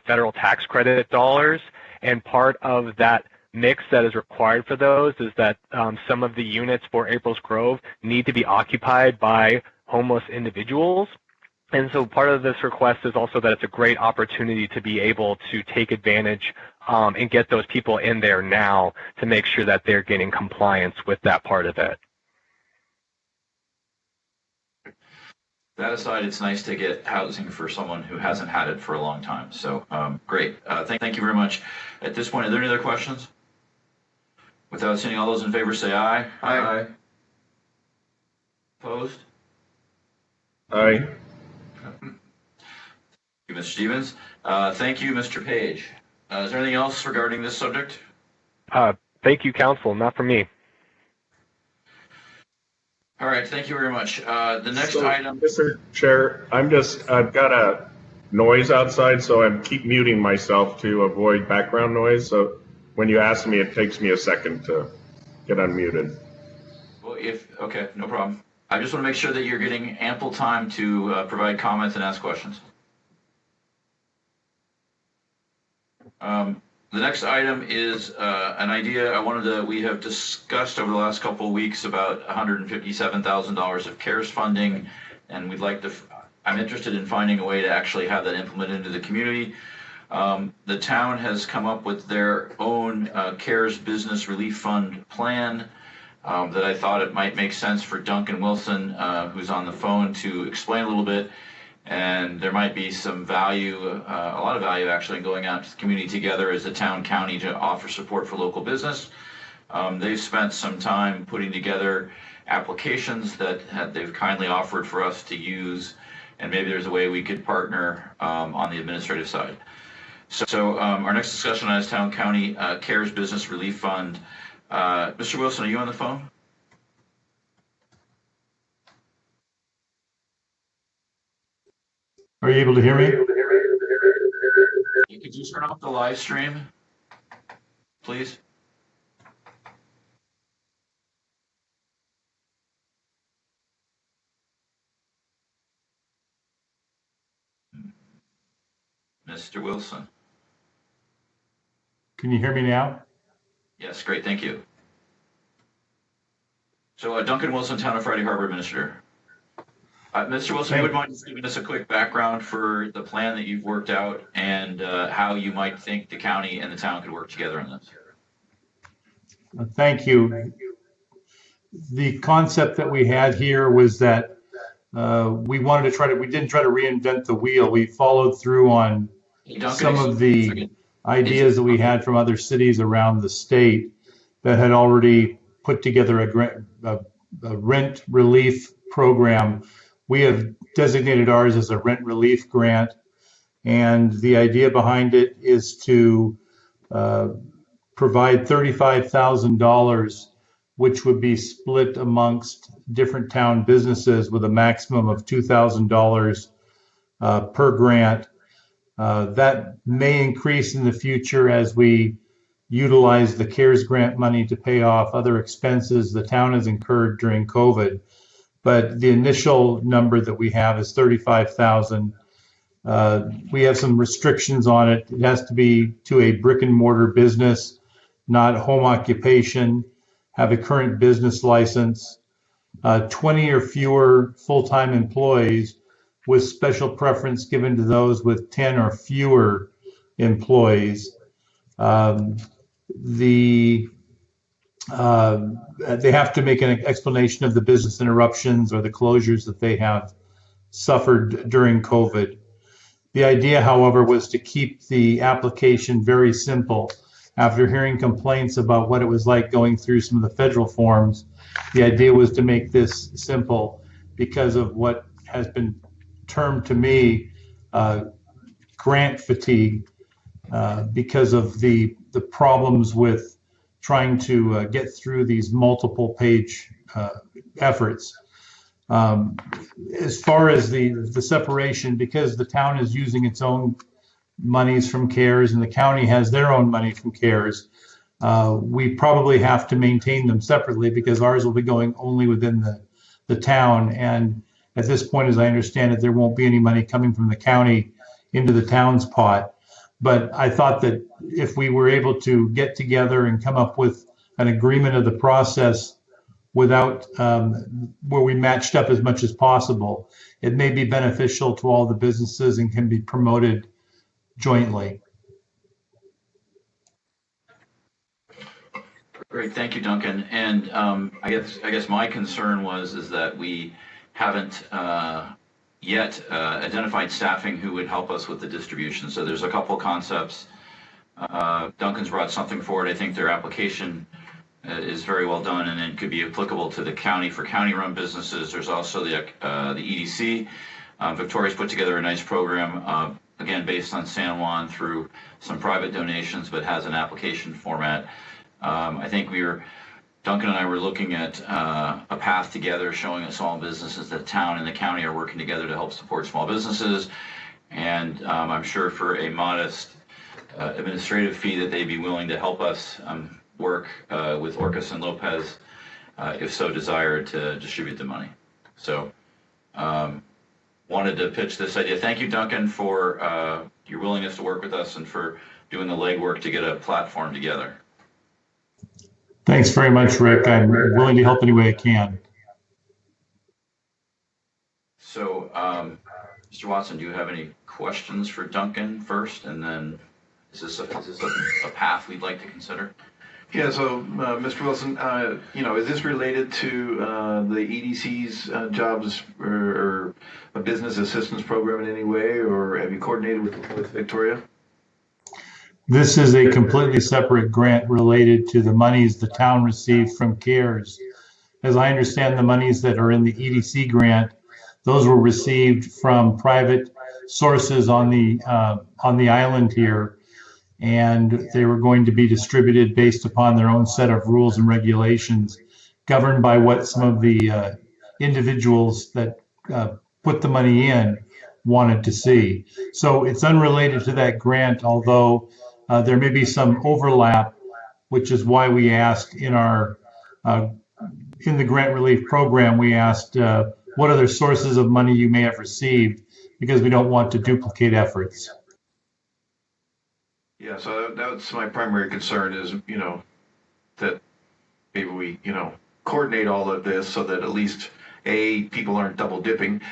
federal tax credit dollars, and part of that mix that is required for those is that some of the units for April's Grove need to be occupied by homeless individuals. And so part of this request is also that it's a great opportunity to be able to take advantage and get those people in there now to make sure that they're getting compliance with that part of it. That aside, it's nice to get housing for someone who hasn't had it for a long time. So great. Thank you very much. At this point, are there any other questions? Without seeing all those in favor, say aye. Aye. Opposed? Aye. Thank you, Mr. Stevens. Thank you, Mr. Page. Is there anything else regarding this subject? Thank you, Council. Not for me. All right, thank you very much. The next item. Mr. Chair, I've got a noise outside, so I keep muting myself to avoid background noise. So when you ask me, it takes me a second to get unmuted. Well, okay, no problem. I just want to make sure that you're getting ample time to provide comments and ask questions. The next item is an idea we have discussed over the last couple of weeks about $157,000 of CARES funding, and I'm interested in finding a way to actually have that implemented into the community. The town has come up with their own CARES Business Relief Fund plan that I thought it might make sense for Duncan Wilson, who's on the phone, to explain a little bit. And there might be some value, a lot of value actually, in going out to the community together as a town county to offer support for local business. They've spent some time putting together applications that they've kindly offered for us to use, and maybe there's a way we could partner on the administrative side. So our next discussion on is Town County CARES Business Relief Fund. Mr. Wilson, are you on the phone? Are you able to hear me? Could you turn off the live stream, please? Mr. Wilson. Can you hear me now? Yes, great, thank you. So Duncan Wilson, Town of Friday Harbor Administrator. Mr. Wilson, would you mind just giving us a quick background for the plan that you've worked out and how you might think the county and the town could work together on this? Thank you. The concept that we had here was that we didn't try to reinvent the wheel. We followed through on some of the ideas that we had from other cities around the state that had already put together a rent relief program. We have designated ours as a rent relief grant, and the idea behind it is to provide $35,000, which would be split amongst different town businesses with a maximum of $2,000 per grant. That may increase in the future as we utilize the CARES grant money to pay off other expenses the town has incurred during COVID. But the initial number that we have is $35,000. We have some restrictions on it. It has to be to a brick and mortar business, not home occupation, have a current business license, 20 or fewer full-time employees, with special preference given to those with 10 or fewer employees. They have to make an explanation of the business interruptions or the closures that they have suffered during COVID. The idea, however, was to keep the application very simple. After hearing complaints about what it was like going through some of the federal forms, the idea was to make this simple because of what has been termed to me grant fatigue, because of the problems with trying to get through these multiple page efforts. As far as the separation, because the town is using its own monies from CARES and the county has their own money from CARES, we probably have to maintain them separately because ours will be going only within the town. And at this point, as I understand it, there won't be any money coming from the county into the town's pot. But I thought that if we were able to get together and come up with an agreement of the process without where we matched up as much as possible, it may be beneficial to all the businesses and can be promoted jointly. Great, thank you, Duncan. And I guess my concern is that we haven't yet identified staffing who would help us with the distribution. So there's a couple concepts. Duncan's brought something forward. I think their application is very well done, and it could be applicable to the county for county-run businesses. There's also the EDC. Victoria's put together a nice program, again, based on San Juan through some private donations, but has an application format. I think Duncan and I were looking at a path together showing us all businesses that the town and the county are working together to help support small businesses. And I'm sure for a modest administrative fee that they'd be willing to help us work with Orcas and Lopez, if so desired, to distribute the money. So wanted to pitch this idea. Thank you, Duncan, for your willingness to work with us and for doing the legwork to get a platform together. Thanks very much, Rick. I'm willing to help any way I can. So, Mr. Watson, do you have any questions for Duncan first? And then is this a path we'd like to consider? Yeah, so Mr. Wilson, is this related to the EDC's jobs or a business assistance program in any way, or have you coordinated with Victoria? This is a completely separate grant related to the monies the town received from CARES. As I understand the monies that are in the EDC grant, those were received from private sources on the island here, and they were going to be distributed based upon their own set of rules and regulations, governed by what some of the individuals that put the money in wanted to see. So it's unrelated to that grant, although there may be some overlap, which is why we asked in the grant relief program, we asked what other sources of money you may have received, because we don't want to duplicate efforts. Yeah, so that's my primary concern is, that maybe we, coordinate all of this so that at least A, people aren't double dipping,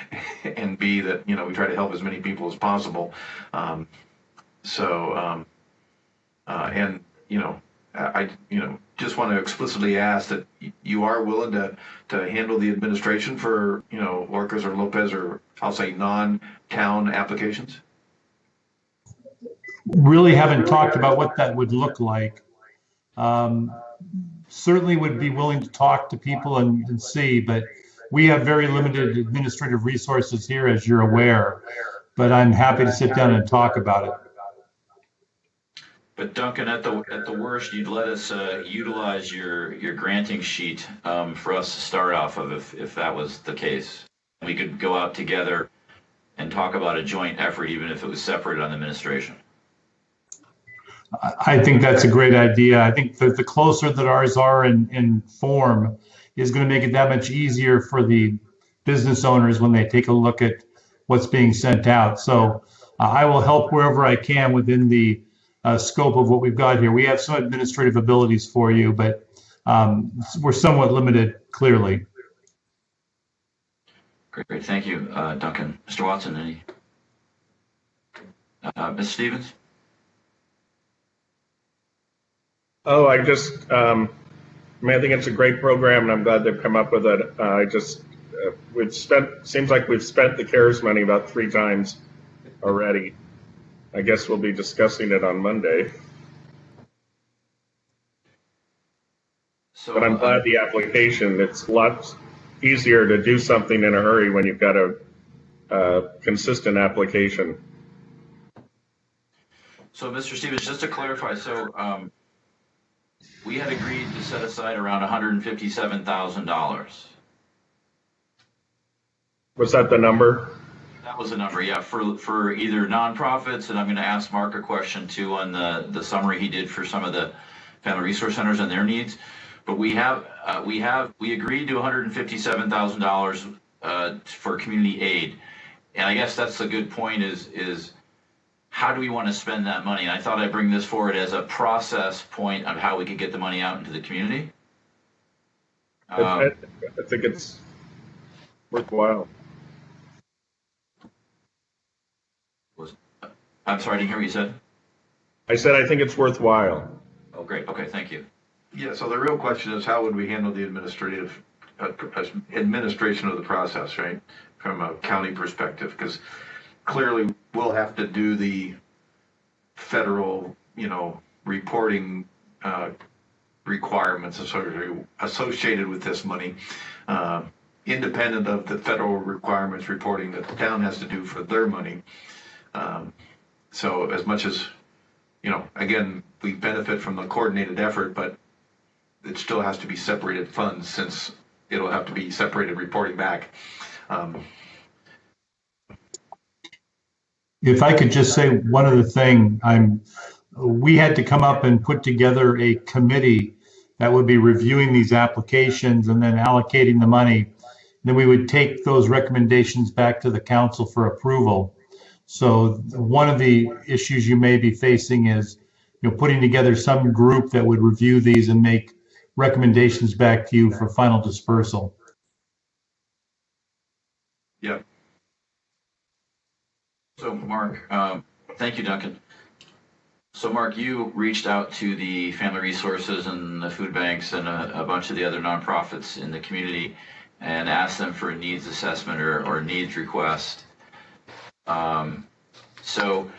and B, that, we try to help as many people as possible. I just want to explicitly ask that you are willing to handle the administration for, Orcas or Lopez, or I'll say non-town applications? Really haven't talked about what that would look like. Certainly would be willing to talk to people and see, but we have very limited administrative resources here, as you're aware, but I'm happy to sit down and talk about it. But Duncan, at the worst, you'd let us utilize your granting sheet for us to start off of if that was the case. We could go out together and talk about a joint effort, even if it was separate on administration. I think that's a great idea. I think that the closer that ours are in form is going to make it that much easier for the business owners when they take a look at what's being sent out. So I will help wherever I can within the scope of what we've got here. We have some administrative abilities for you, but we're somewhat limited, clearly. Great, thank you, Duncan. Mr. Watson, any? Ms. Stevens? Oh, I think it's a great program, and I'm glad they've come up with it. Seems like we've spent the CARES money about 3 times already. I guess we'll be discussing it on Monday. So, but I'm glad the application, it's a lot easier to do something in a hurry when you've got a consistent application. So, Mr. Stevens, just to clarify, so we had agreed to set aside around $157,000. Was that the number? That was the number, yeah, for either nonprofits, and I'm going to ask Mark a question too on the summary he did for some of the family resource centers and their needs. But we agreed to $157,000 for community aid, and I guess that's a good point. Is how do we want to spend that money? And I thought I'd bring this forward as a process point of how we could get the money out into the community. I think it's worthwhile. I'm sorry, I didn't hear what you said. I said I think it's worthwhile. Oh, great. Okay, thank you. Yeah, so the real question is how would we handle the administration of the process, right? From a county perspective, because clearly we'll have to do the federal, reporting requirements associated with this money, independent of the federal requirements reporting that the town has to do for their money. So as much as, again, we benefit from the coordinated effort, but it still has to be separated funds since it'll have to be separated reporting back. If I could just say one other thing, we had to come up and put together a committee that would be reviewing these applications and then allocating the money. Then we would take those recommendations back to the council for approval. So one of the issues you may be facing is, putting together some group that would review these and make recommendations back to you for final dispersal. Yeah. So Mark, thank you, Duncan. So Mark, you reached out to the family resources and the food banks and a bunch of the other nonprofits in the community and asked them for a needs assessment or needs request. So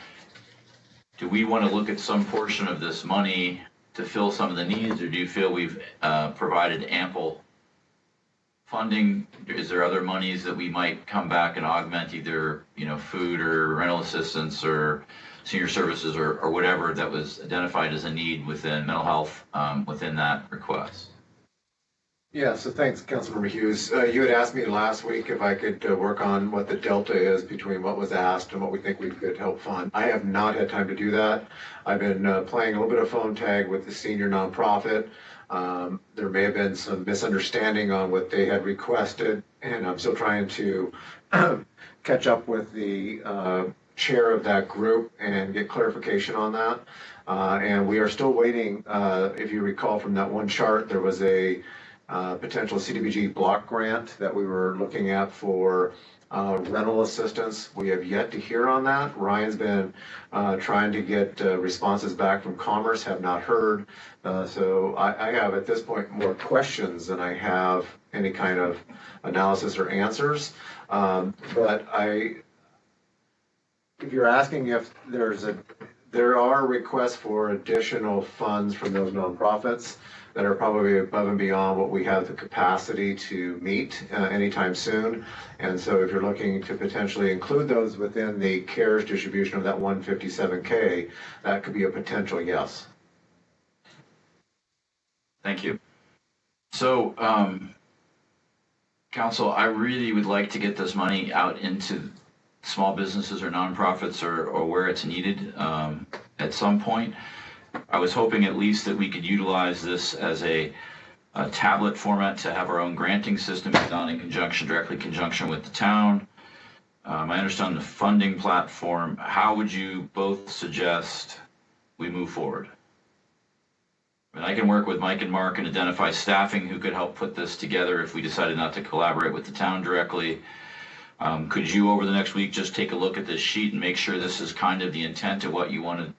do we want to look at some portion of this money to fill some of the needs, or do you feel we've provided ample funding? Is there other monies that we might come back and augment, either food or rental assistance or senior services or whatever that was identified as a need within mental health within that request? Yeah, so thanks, Councilmember Hughes. You had asked me last week if I could work on what the delta is between what was asked and what we think we could help fund. I have not had time to do that. I've been playing a little bit of phone tag with the senior nonprofit. There may have been some misunderstanding on what they had requested, and I'm still trying to catch up with the chair of that group and get clarification on that. And we are still waiting. If you recall from that one chart, there was a potential CDBG block grant that we were looking at for rental assistance. We have yet to hear on that. Ryan's been trying to get responses back from Commerce, have not heard. So I have at this point more questions than I have any kind of analysis or answers. But if you're asking if there are requests for additional funds from those nonprofits that are probably above and beyond what we have the capacity to meet anytime soon. And so if you're looking to potentially include those within the CARES distribution of that 157K, that could be a potential yes. Thank you. So, Council, I really would like to get this money out into small businesses or nonprofits or where it's needed at some point. I was hoping at least that we could utilize this as a tablet format to have our own granting system done in directly conjunction with the town. I understand the funding platform. How would you both suggest we move forward? I can work with Mike and Mark and identify staffing who could help put this together if we decided not to collaborate with the town directly. Could you, over the next week, just take a look at this sheet and make sure this is kind of the intent of what you wanted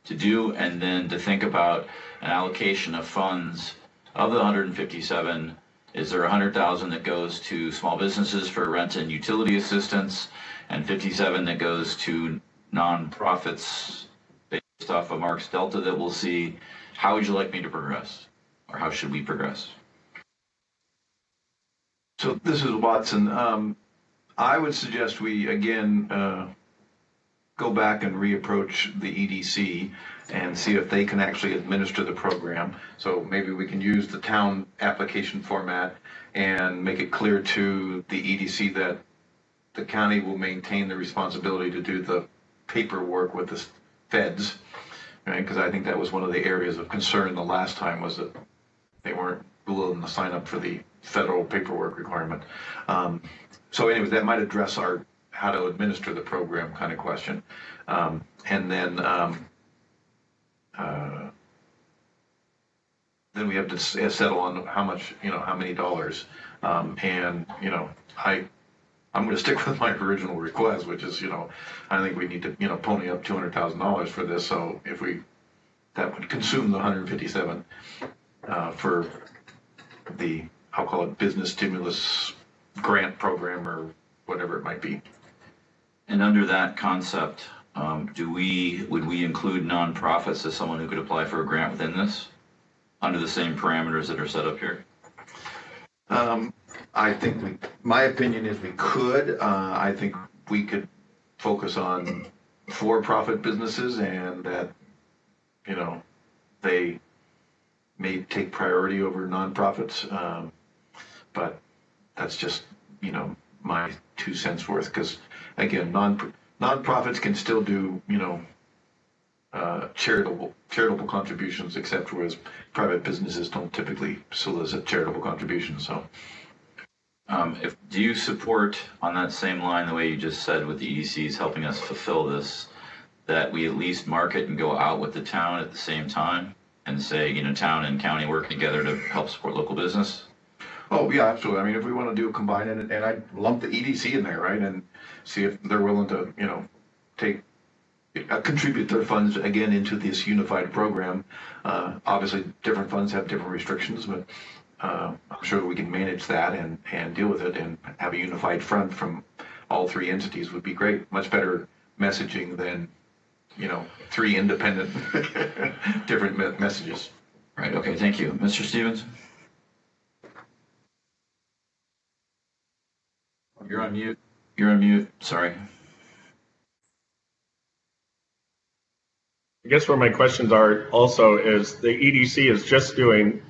to do, and then to think about an allocation of funds of the 157? Is there 100,000 that goes to small businesses for rent and utility assistance, and 57 that goes to nonprofits based off of Mark's Delta that we'll see? How would you like me to progress, or how should we progress? So this is Watson. I would suggest we again go back and reapproach the EDC and see if they can actually administer the program. So maybe we can use the town application format and make it clear to the EDC that the county will maintain the responsibility to do the paperwork with the feds, right? Because I think that was one of the areas of concern the last time, was that they weren't willing to sign up for the federal paperwork requirement. So anyways, that might address our how to administer the program kind of question. And then we have to settle on how much, how many dollars. And, I'm going to stick with my original request, which is, I think we need to, pony up $200,000 for this. So if that would consume the 157 for the, I'll call it business stimulus grant program or whatever it might be. And under that concept, would we include nonprofits as someone who could apply for a grant within this, under the same parameters that are set up here? I think my opinion is we could. I think we could focus on for-profit businesses, and that, they may take priority over nonprofits. But that's just, my 2 cents worth, because again, nonprofits can still do, charitable contributions, except whereas private businesses don't typically solicit charitable contributions. So, do you support, on that same line, the way you just said with the EDCs helping us fulfill this, that we at least market and go out with the town at the same time and say, town and county work together to help support local business? Oh yeah, absolutely. I mean, if we want to do a combine and I lump the EDC in there, right, and see if they're willing to, contribute their funds again into this unified program. Obviously, different funds have different restrictions, but I'm sure we can manage that and deal with it, and have a unified front from all 3 entities would be great. Much better messaging than, 3 independent different messages. Right. Okay. Thank you, Mr. Stevens. You're on mute. You're on mute. Sorry. I guess where my questions are also is the EDC is just doing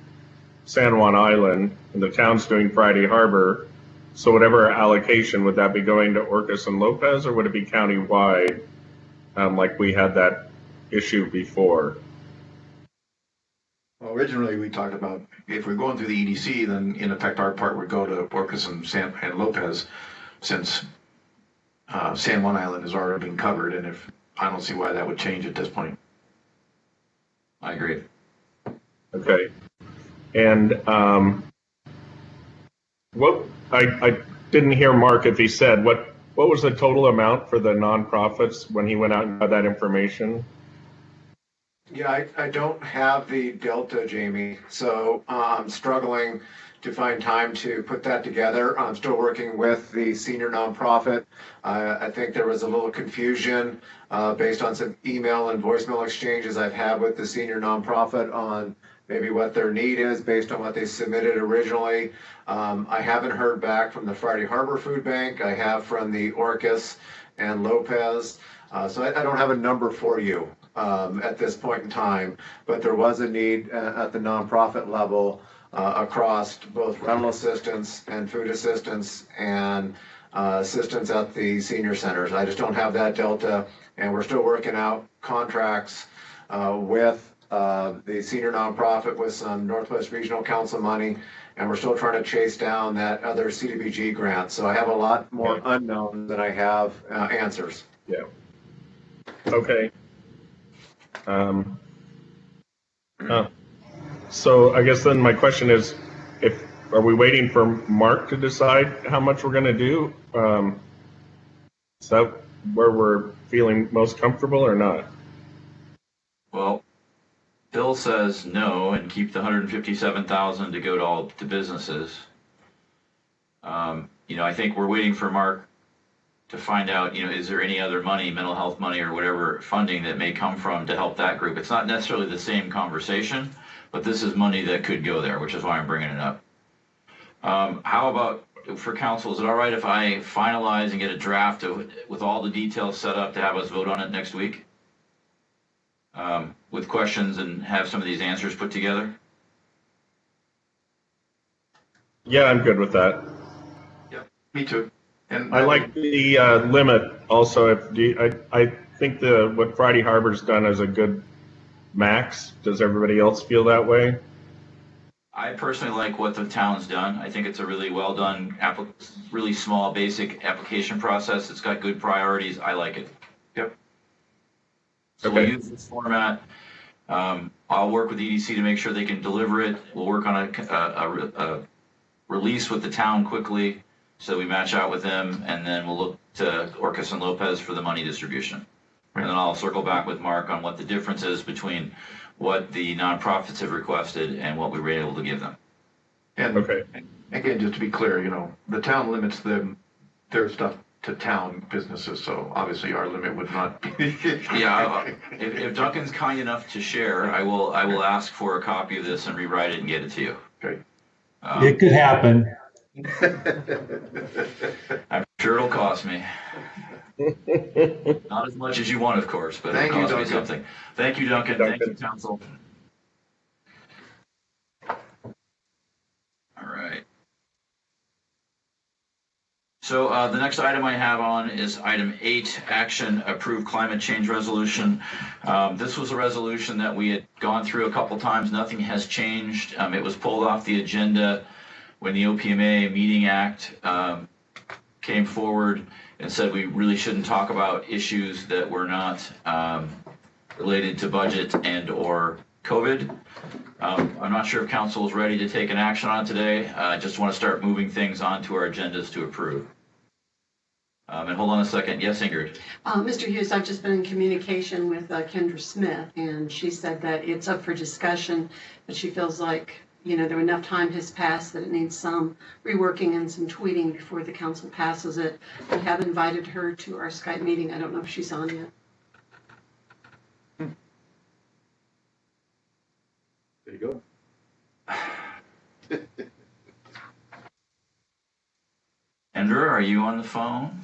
San Juan Island and the town's doing Friday Harbor. So whatever allocation, would that be going to Orcas and Lopez, or would it be countywide, like we had that issue before? Well, originally we talked about if we're going through the EDC, then in effect our part would go to Orcas and Lopez, since San Juan Island has already been covered, and if I don't see why that would change at this point. I agree. Okay. And what I didn't hear Mark if he said what was the total amount for the nonprofits when he went out and got that information? Yeah, I don't have the delta, Jamie, so I'm struggling to find time to put that together. I'm still working with the senior nonprofit. I think there was a little confusion based on some email and voicemail exchanges I've had with the senior nonprofit on maybe what their need is based on what they submitted originally. I haven't heard back from the Friday Harbor Food Bank. I have from the Orcas and Lopez. So I don't have a number for you at this point in time, but there was a need at the nonprofit level across both rental assistance and food assistance and assistance at the senior centers. I just don't have that delta, and we're still working out contracts with the senior nonprofit with some Northwest Regional Council money, and we're still trying to chase down that other CDBG grant. So I have a lot more unknowns than I have answers. Yeah. Okay. So I guess then my question is, are we waiting for Mark to decide how much we're going to do? Is that where we're feeling most comfortable or not? Well, Bill says no and keep the 157,000 to go to all the businesses. I think we're waiting for Mark to find out, is there any other money, mental health money or whatever funding that may come from to help that group. It's not necessarily the same conversation, but this is money that could go there, which is why I'm bringing it up. How about for council, is it all right if I finalize and get a draft with all the details set up to have us vote on it next week? with questions and have some of these answers put together? Yeah, I'm good with that. Me too. And I like the limit also. I think what Friday Harbor's done is a good max. Does everybody else feel that way? I personally like what the town's done. I think it's a really well done, really small, basic application process. It's got good priorities. I like it. Yep. So Okay. we'll use this format. I'll work with EDC to make sure they can deliver it. We'll work on a release with the town quickly so we match out with them, and then we'll look to Orcas and Lopez for the money distribution. And then I'll circle back with Mark on what the difference is between what the nonprofits have requested and what we were able to give them. And Okay. again, just to be clear, the town limits their stuff to town businesses, so obviously our limit would not be. Yeah, if Duncan's kind enough to share, I will ask for a copy of this and rewrite it and get it to you. Okay. It could happen. I'm sure it'll cost me. Not as much as you want, of course, but Thank it'll you, cost me Duncan. something. Thank you, Duncan. Thank you, Council. All right. So the next item I have on is item 8, action approve climate change resolution. This was a resolution that we had gone through a couple times. Nothing has changed. It was pulled off the agenda when the OPMA Meeting Act came forward and said we really shouldn't talk about issues that were not related to budget and or COVID. I'm not sure if council is ready to take an action on it today. I just want to start moving things onto our agendas to approve. And hold on a second. Yes, Ingrid. Mr. Hughes, I've just been in communication with Kendra Smith, and she said that it's up for discussion, but she feels like, there enough time has passed that it needs some reworking and some tweeting before the council passes it. We have invited her to our Skype meeting. I don't know if she's on yet. There you go. Kendra, are you on the phone?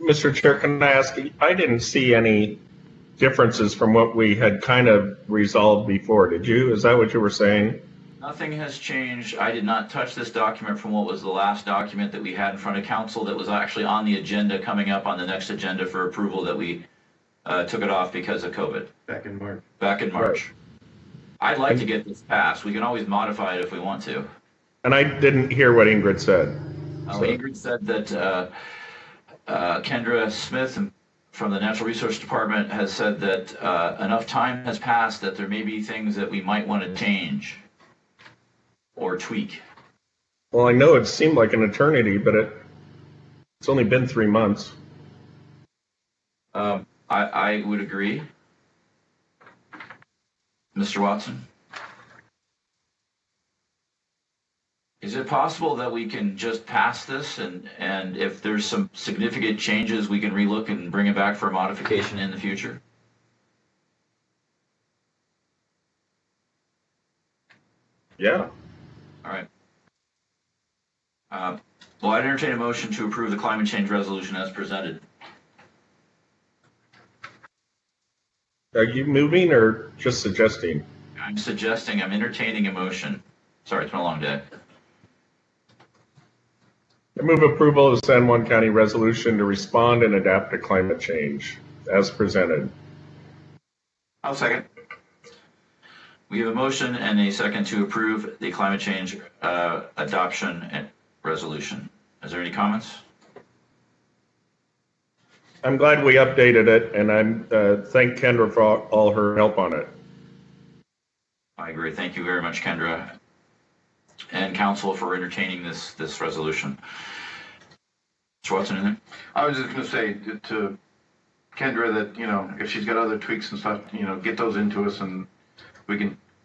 Mr. Chair, can I ask, I didn't see any differences from what we had kind of resolved before. Did you? Is that what you were saying? Nothing has changed. I did not touch this document from what was the last document that we had in front of council that was actually on the agenda coming up on the next agenda for approval that we took it off because of COVID. Back in March. Back in March. I'd like to get this passed. We can always modify it if we want to. And I didn't hear what Ingrid said. Ingrid said that Kendra Smith from the Natural Resource Department has said that enough time has passed that there may be things that we might want to change or tweak. Well, I know it seemed like an eternity, but it's only been 3 months. I would agree. Mr. Watson? Is it possible that we can just pass this and if there's some significant changes, we can relook and bring it back for a modification in the future? Yeah. All right. Well, I'd entertain a motion to approve the climate change resolution as presented. Are you moving or just suggesting? I'm entertaining a motion. Sorry, it's been a long day. I move approval of San Juan County resolution to respond and adapt to climate change as presented. I'll second. We have a motion and a second to approve the climate change adoption and resolution. Is there any comments? I'm glad we updated it, and I'm thank Kendra for all her help on it. I agree. Thank you very much, Kendra, and council for entertaining this resolution. Mr. Watson, anything? I was just going to say to Kendra that, if she's got other tweaks and stuff, get those into us and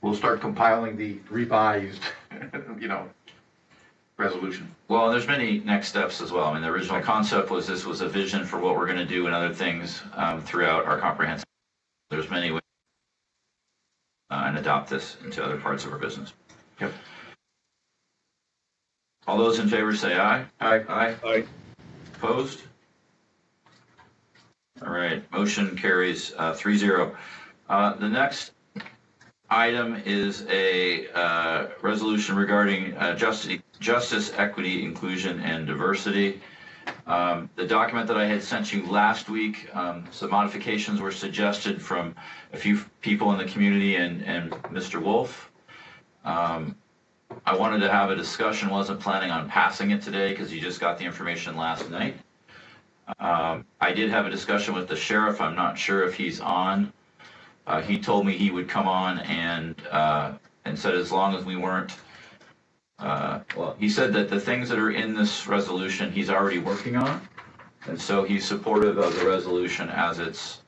we'll start compiling the revised, resolution. Well, there's many next steps as well. I mean, the original concept was this was a vision for what we're going to do and other things throughout our comprehensive. There's many ways and adopt this into other parts of our business. Yep. All those in favor say aye. Aye. Aye. Aye. Opposed? All right, motion carries 3-0. The next item is a resolution regarding justice, equity, inclusion, and diversity. The document that I had sent you last week, some modifications were suggested from a few people in the community and Mr. Wolf. I wanted to have a discussion, wasn't planning on passing it today because you just got the information last night. I did have a discussion with the sheriff. I'm not sure if he's on. He told me he would come on and said as long as we weren't, well, he said that the things that are in this resolution he's already working on, and so he's supportive of the resolution as it's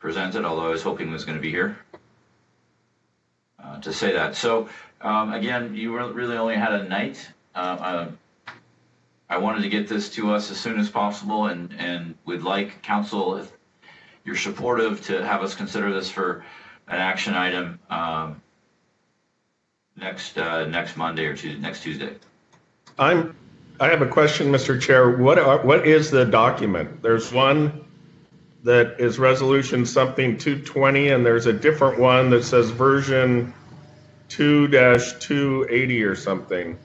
presented, although I was hoping he was going to be here to say that. So again, you really only had a night. I wanted to get this to us as soon as possible, and would like council, if you're supportive, to have us consider this for an action item next Monday or next Tuesday. I have a question, Mr. Chair. What is the document? There's one that is resolution something 220, and there's a different one that says version 2-280 or something.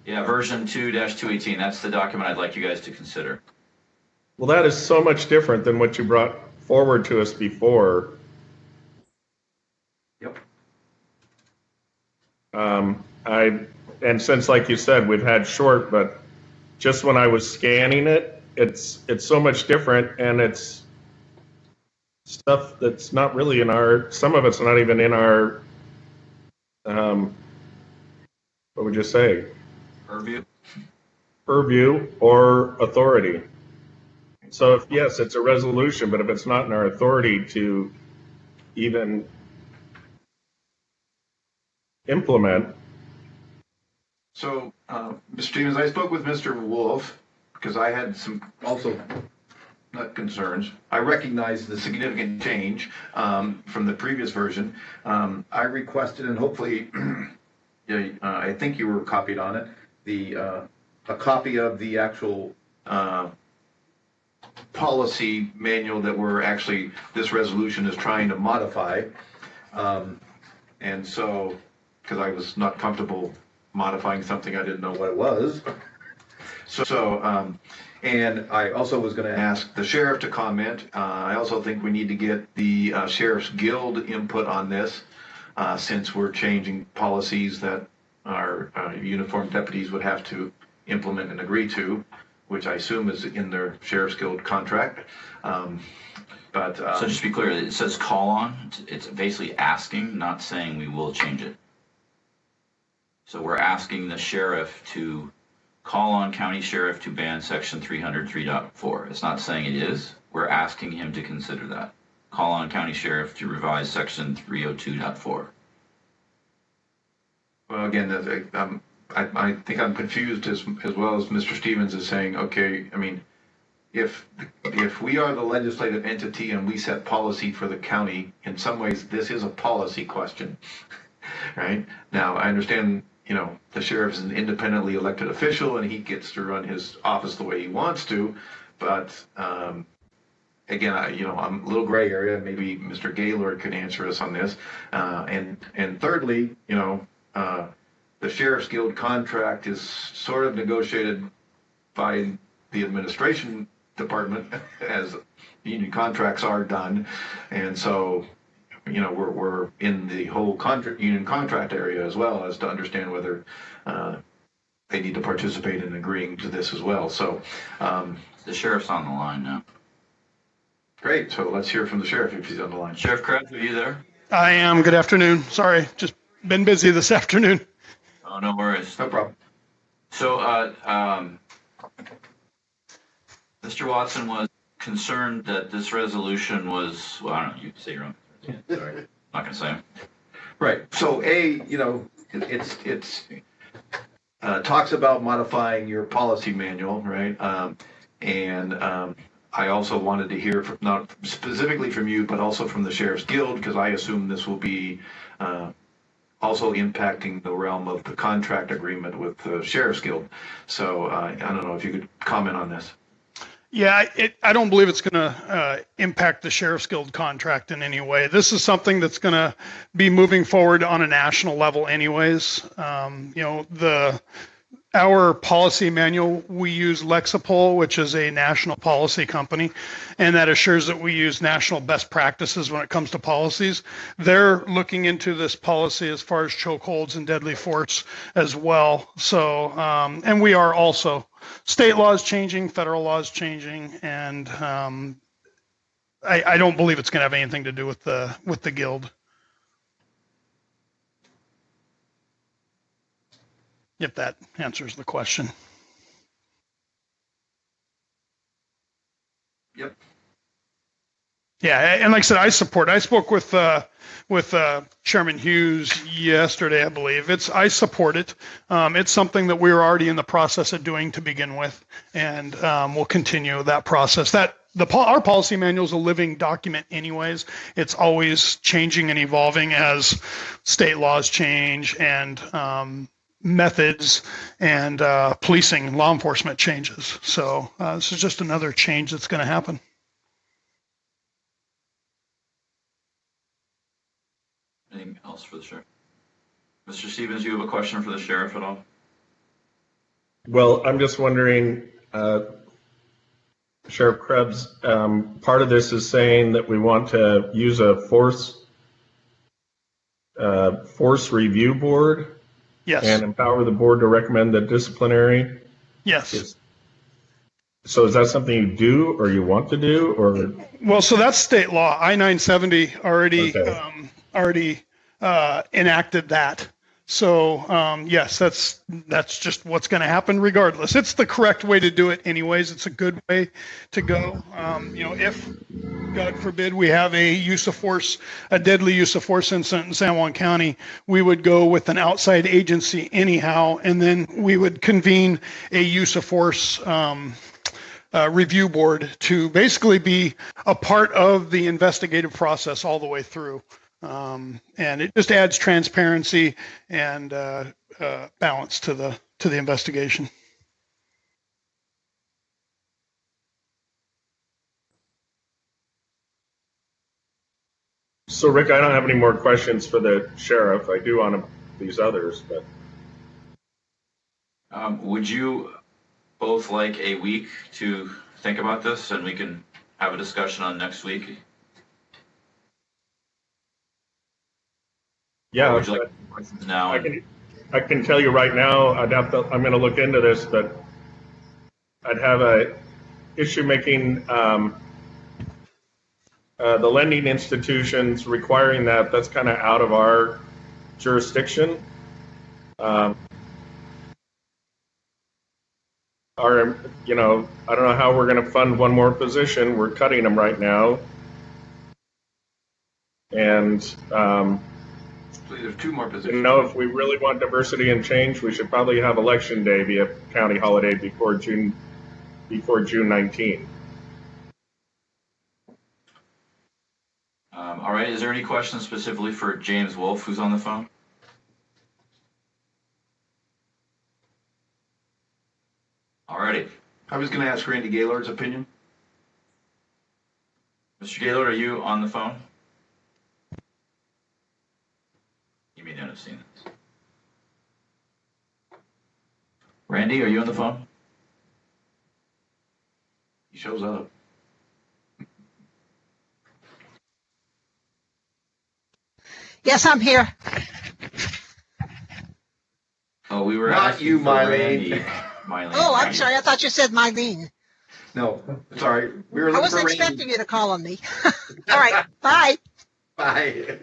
Yeah, version 2-218. That's the document I'd like you guys to consider. Well, that is so much different than what you brought forward to us before. Yep. And since, like you said, we've had short, but just when I was scanning it, it's so much different, and it's stuff that's not really in our, some of it's not even in our, what would you say? Purview or authority. So if, yes, it's a resolution, but if it's not in our authority to even implement. So, Mr. Stevens, I spoke with Mr. Wolf because I had some also not concerns. I recognize the significant change from the previous version. I requested, and hopefully, I think you were copied on it, a copy of the actual policy manual that this resolution is trying to modify. And so, because I was not comfortable modifying something I didn't know what it was. And I also was going to ask the sheriff to comment. I also think we need to get the Sheriff's Guild input on this, since we're changing policies that our uniformed deputies would have to implement and agree to, which I assume is in their Sheriff's Guild contract. So just to be clear, it says call on. It's basically asking, not saying we will change it. So we're asking the sheriff to call on county sheriff to ban section 303.4. It's not saying it is. We're asking him to consider that. Call on county sheriff to revise section 302.4. Well, again, I think I'm confused as well as Mr. Stevens is saying, okay, I mean, if we are the legislative entity and we set policy for the county, in some ways this is a policy question, right? Now, I understand, the sheriff is an independently elected official and he gets to run his office the way he wants to, but again, I'm a little gray area. Maybe Mr. Gaylord can answer us on this. And thirdly, the Sheriff's Guild contract is sort of negotiated by the administration department as union contracts are done. And so, we're in the whole union contract area as well as to understand whether they need to participate in agreeing to this as well. So the sheriff's on the line now. Great. So let's hear from the sheriff if he's on the line. Sheriff Krebs, are you there? I am. Good afternoon. Sorry, just been busy this afternoon. Oh, no worries. No problem. So, Mr. Watson was concerned that this resolution was, well, I don't know, you can say your own. Sorry, I'm not going to say them. Right. So, it's talks about modifying your policy manual, right? I also wanted to hear, not specifically from you, but also from the Sheriff's Guild, because I assume this will be also impacting the realm of the contract agreement with the Sheriff's Guild. So I don't know if you could comment on this. Yeah, I don't believe it's going to impact the Sheriff's Guild contract in any way. This is something that's going to be moving forward on a national level anyways. Our policy manual, we use Lexipol, which is a national policy company, and that assures that we use national best practices when it comes to policies. They're looking into this policy as far as chokeholds and deadly force as well. So, and we are also. State law is changing, federal law is changing, and I don't believe it's going to have anything to do with the guild. If that answers the question. Yep. Yeah, and like I said, I spoke with Chairman Hughes yesterday, I believe. I support it. It's something that we were already in the process of doing to begin with, and we'll continue that process. Our policy manual is a living document anyways. It's always changing and evolving as state laws change and methods and policing, law enforcement changes. So this is just another change that's going to happen. Anything else for the sheriff? Mr. Stevens, you have a question for the sheriff at all? Well, I'm just wondering, Sheriff Krebs, part of this is saying that we want to use a force review board. Yes. And empower the board to recommend the disciplinary. Yes. So is that something you do or you want to do, or? Well, so that's state law. I-970 already enacted that. So yes, that's just what's going to happen regardless. It's the correct way to do it anyways. It's a good way to go. If God forbid we have a deadly use of force incident in San Juan County, we would go with an outside agency anyhow, and then we would convene a use of force review board to basically be a part of the investigative process all the way through. And it just adds transparency and balance to the investigation. So Rick, I don't have any more questions for the sheriff. I do on these others, but. Would you both like a week to think about this, and we can have a discussion on next week? Yeah, would you like questions now? I can tell you right now, I'm going to look into this, but I'd have a issue making the lending institutions requiring that's kind of out of our jurisdiction. I don't know how we're going to fund one more position. We're cutting them right now. And So there's 2 more positions. if we really want diversity and change, we should probably have election day be a county holiday before June 19. All right. Is there any questions specifically for James Wolf, who's on the phone? All righty. I was going to ask Randy Gaylord's opinion. Mr. Gaylord, are you on the phone? You may not have seen this. Randy, are you on the phone? He shows up. Yes, I'm here. Oh, we were Not asking you, for Mylene. Randy. Mylene. Oh, I'm sorry. I thought you said Mylene. No, sorry. We were I looking wasn't for Randy. expecting you to call on me. All right. Bye. Bye.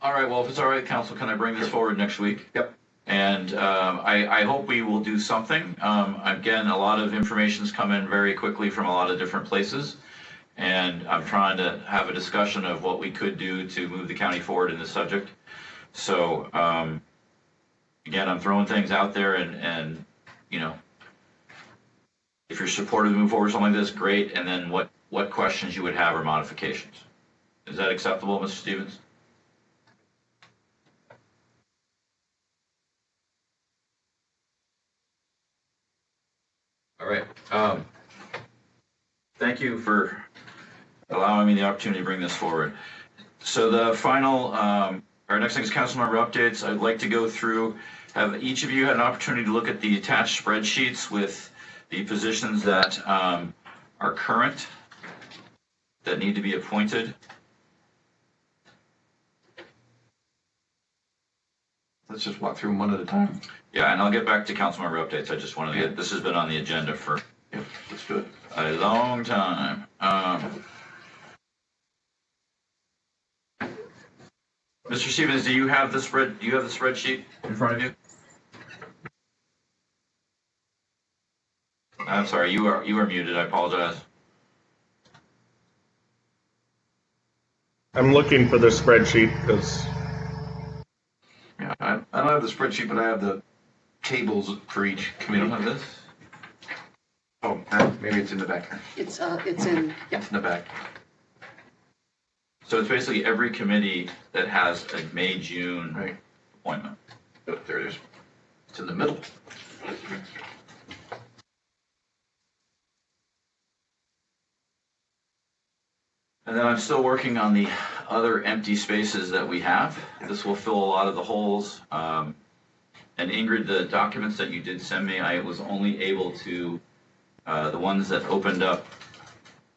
All right. Well, if it's all right, Council, can I bring this forward next week? Yep. And I hope we will do something. Again, a lot of information's come in very quickly from a lot of different places. And I'm trying to have a discussion of what we could do to move the county forward in this subject. So, again, I'm throwing things out there and if you're supportive to move forward with something like this, great. And then what questions you would have or modifications. Is that acceptable, Mr. Stevens? All right. Thank you for allowing me the opportunity to bring this forward. So the final, our next thing is Councilmember Updates. I'd like to go through, have each of you had an opportunity to look at the attached spreadsheets with the positions that are current, that need to be appointed. Let's just walk through them one at a time. Yeah, and I'll get back to Councilmember Updates. I just wanted to get, this has been on the agenda for Let's do it. a long time. Mr. Stevens, do you have the spreadsheet in front of you? I'm sorry, you are muted. I apologize. I'm looking for the spreadsheet because Yeah, I don't have the spreadsheet, but I have the tables for each We committee. don't have this? Oh, maybe it's in the back. It's in, yeah. It's in the back. So it's basically every committee that has a May, June Right. appointment. Oh, there it is. It's in the middle. And then I'm still working on the other empty spaces that we have. This will fill a lot of the holes. And Ingrid, the documents that you did send me, I was only able to, the ones that opened up,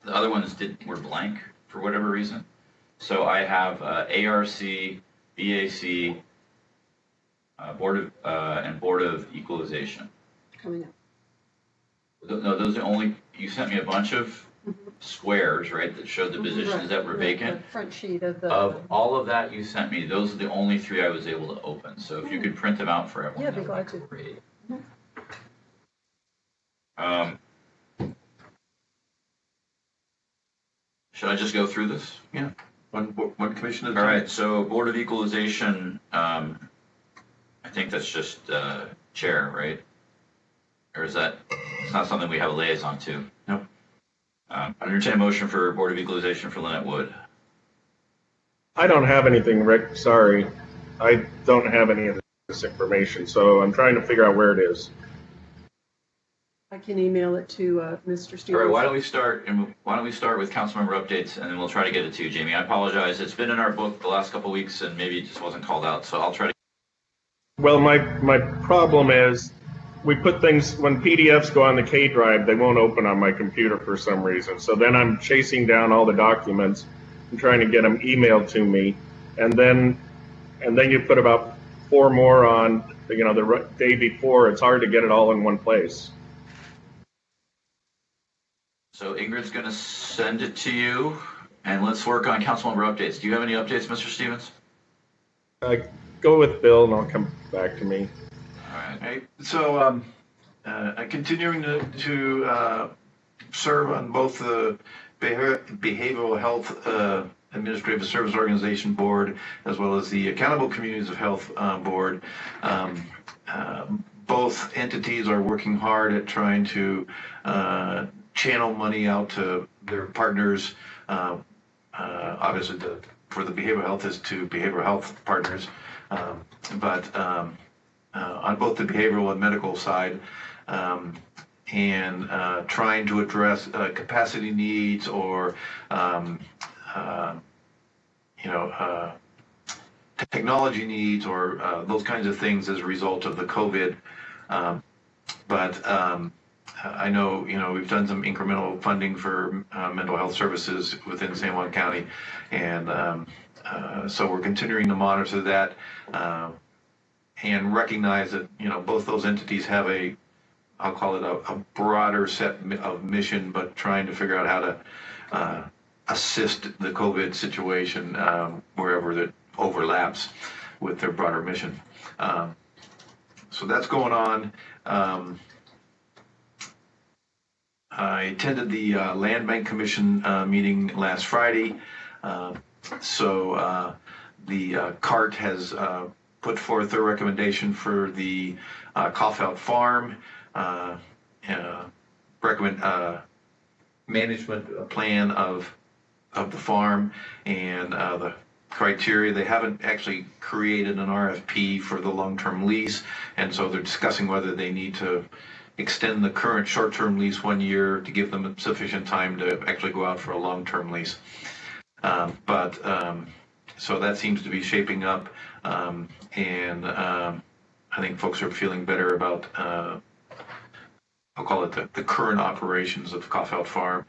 the other ones were blank for whatever reason. So I have ARC, BAC, Board of Equalization. Coming up. No, those are only, you sent me a bunch of squares, right, that showed the positions that were vacant. The front sheet of the. Of all of that you sent me, those are the only 3 I was able to open. So if you could print them out for everyone, Yeah, that be would glad to. be great. Should I just go through this? Yeah. One commission at a All time. right, so Board of Equalization, I think that's just chair, right? Or is that, it's not something we have a liaison to? No. I entertain a motion for Board of Equalization for Lynette Wood. I don't have anything, Rick. Sorry. I don't have any of this information, so I'm trying to figure out where it is. I can email it to Mr. Stevens. All right, why don't we start with Councilmember Updates, and then we'll try to get it to you, Jamie. I apologize. It's been in our book the last couple of weeks, and maybe it just wasn't called out, so I'll try to. Well, my problem is we put things, when PDFs go on the K drive, they won't open on my computer for some reason. So then I'm chasing down all the documents and trying to get them emailed to me. And then you put about 4 more on, the day before. It's hard to get it all in one place. So Ingrid's going to send it to you, and let's work on Councilmember Updates. Do you have any updates, Mr. Stevens? Go with Bill and I'll come back to me. All right. Right. So, continuing to serve on both the Behavioral Health Administrative Service Organization Board, as well as the Accountable Communities of Health Board. Both entities are working hard at trying to channel money out to their partners. Obviously, for the behavioral health is to behavioral health partners, but on both the behavioral and medical side, and trying to address capacity needs or technology needs or those kinds of things as a result of the COVID. But I know, we've done some incremental funding for mental health services within San Juan County, and so we're continuing to monitor that and recognize that, both those entities have I'll call it a broader set of mission, but trying to figure out how to assist the COVID situation wherever that overlaps with their broader mission. So that's going on. I attended the Land Bank Commission meeting last Friday. So the CART has put forth a recommendation for the Kaufhout Farm management plan of the farm and the criteria. They haven't actually created an RFP for the long-term lease, and so they're discussing whether they need to extend the current short-term lease 1 year to give them sufficient time to actually go out for a long-term lease. So that seems to be shaping up, and I think folks are feeling better about, I'll call it the current operations of Kaufeld Farm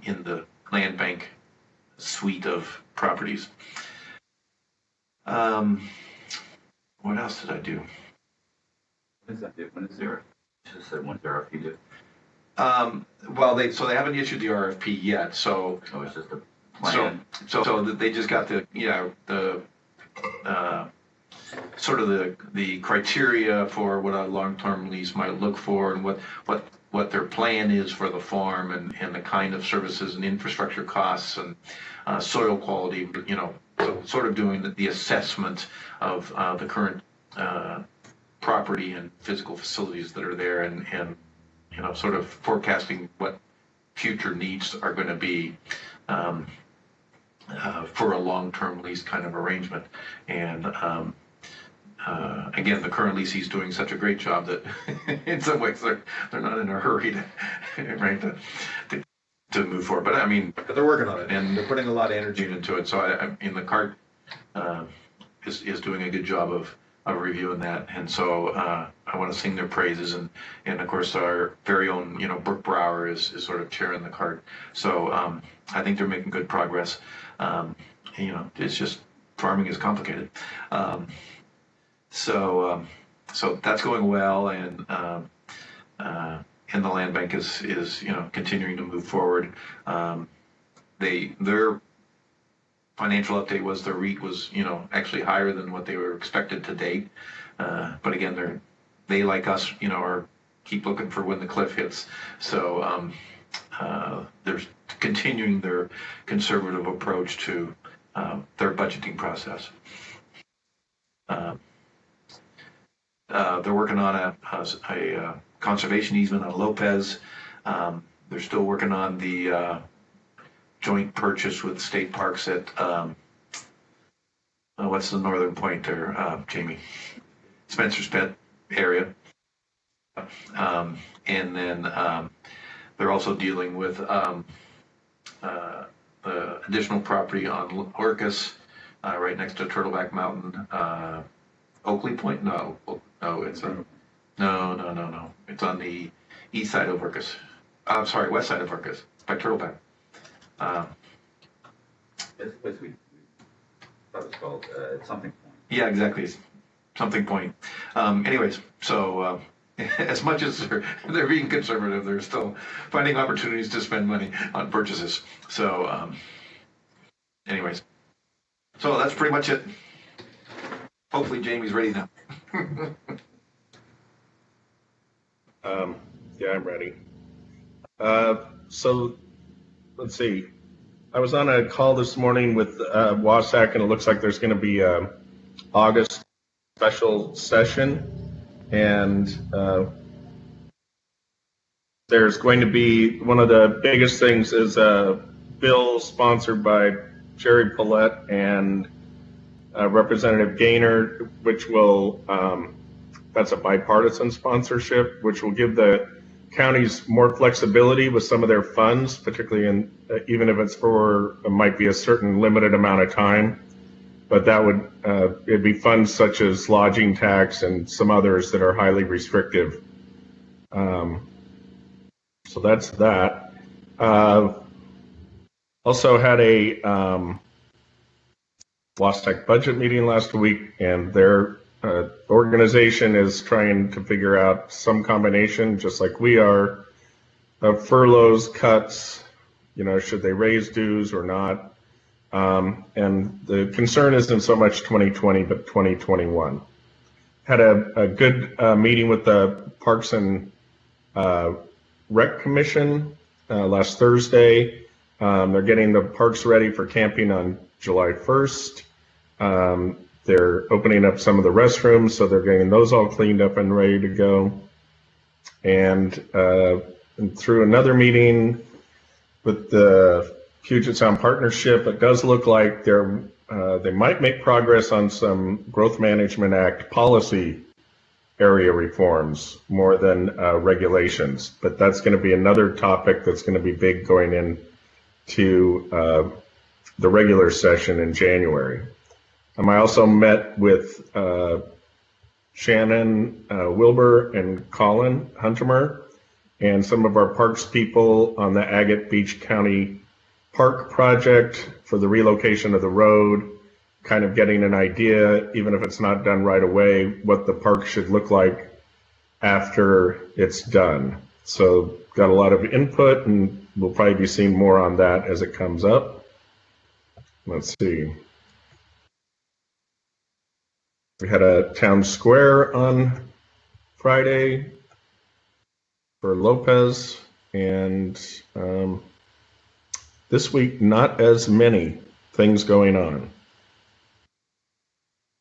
in the land bank suite of properties. What else did I do? When is that due? When is there? Just said when's the RFP due? Well, they haven't issued the RFP yet, so. Oh, it's just a plan. So they just got the sort of the criteria for what a long-term lease might look for, and what their plan is for the farm, and the kind of services and infrastructure costs and soil quality, so sort of doing the assessment of the current property and physical facilities that are there, and sort of forecasting what future needs are going to be for a long-term lease kind of arrangement. And again, the current lease, he's doing such a great job that in some ways they're not in a hurry to move forward. But I mean, But they're working on it. and they're putting a lot of energy into it. So I mean, the CART is doing a good job of reviewing that, and so I want to sing their praises, and of course our very own Brooke Brower is sort of chairing the CART. So I think they're making good progress. It's just farming is complicated. So that's going well, and the land bank is continuing to move forward. Their financial update was the REIT was actually higher than what they were expected to date, but again they like us are keep looking for when the cliff hits. So they're continuing their conservative approach to their budgeting process. They're working on a conservation easement on Lopez. They're still working on the joint purchase with state parks at what's the northern point there, Jamie? Spencer Spit area. And then they're also dealing with the additional property on Orcas, right next to Turtleback Mountain. Oakley Point? No, it's no. It's on the east side of Orcas. I'm sorry, west side of Orcas, by Turtleback. It's a place we thought it was called something point. Yeah, exactly. Something point. Anyways, so as much as they're being conservative, they're still finding opportunities to spend money on purchases. So, anyways, so that's pretty much it. Hopefully, Jamie's ready now. Yeah, I'm ready. So let's see. I was on a call this morning with WASAC, and it looks like there's going to be a August special session, and there's going to be, one of the biggest things is a bill sponsored by Jerry Paulette and Representative Gaynor, which will, that's a bipartisan sponsorship, which will give the counties more flexibility with some of their funds, particularly in, even if it's for, it might be a certain limited amount of time, but that would, it'd be funds such as lodging tax and some others that are highly restrictive. So that's that. Also had a WASTEC budget meeting last week, and their organization is trying to figure out some combination, just like we are, of furloughs, cuts, should they raise dues or not? And the concern isn't so much 2020, but 2021. Had a good meeting with the Parks and Rec Commission last Thursday. They're getting the parks ready for camping on July 1st. They're opening up some of the restrooms, so they're getting those all cleaned up and ready to go. And through another meeting with the Puget Sound Partnership, it does look like they might make progress on some Growth Management Act policy area reforms more than regulations. But that's going to be another topic that's going to be big going into the regular session in January. I also met with Shannon Wilbur and Colin Huntemer and some of our parks people on the Agate Beach County Park project for the relocation of the road, kind of getting an idea, even if it's not done right away, what the park should look like after it's done. So got a lot of input, and we'll probably be seeing more on that as it comes up. Let's see. We had a town square on Friday for Lopez, and this week, not as many things going on.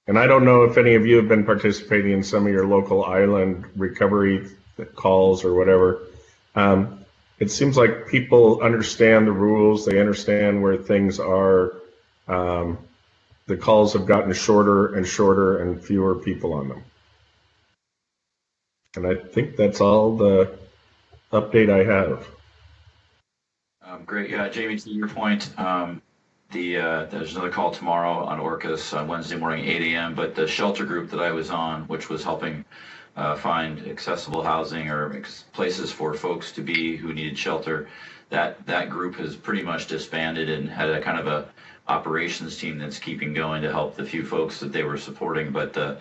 And I don't know if any of you have been participating in some of your local island recovery calls or whatever. It seems like people understand the rules, they understand where things are. The calls have gotten shorter and shorter and fewer people on them. And I think that's all the update I have. Great. Yeah, Jamie, to your point, there's another call tomorrow on Orcas on Wednesday morning, 8 a.m. But the shelter group that I was on, which was helping find accessible housing or places for folks to be who needed shelter, that group has pretty much disbanded and had a kind of a operations team that's keeping going to help the few folks that they were supporting. But the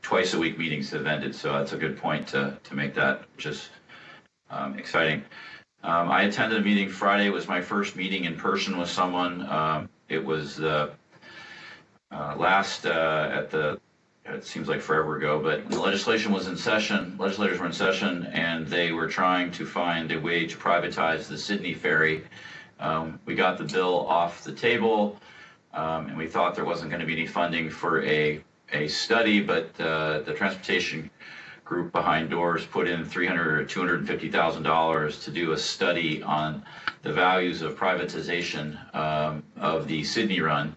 twice a week meetings have ended, so that's a good point to make that, which is exciting. I attended a meeting Friday. It was my first meeting in person with someone. It was the it seems like forever ago, but when the legislation was in session, legislators were in session, and they were trying to find a way to privatize the Sydney ferry. We got the bill off the table, and we thought there wasn't going to be any funding for a study, but the transportation group behind doors put in $300,000 or $250,000 to do a study on the values of privatization of the Sydney run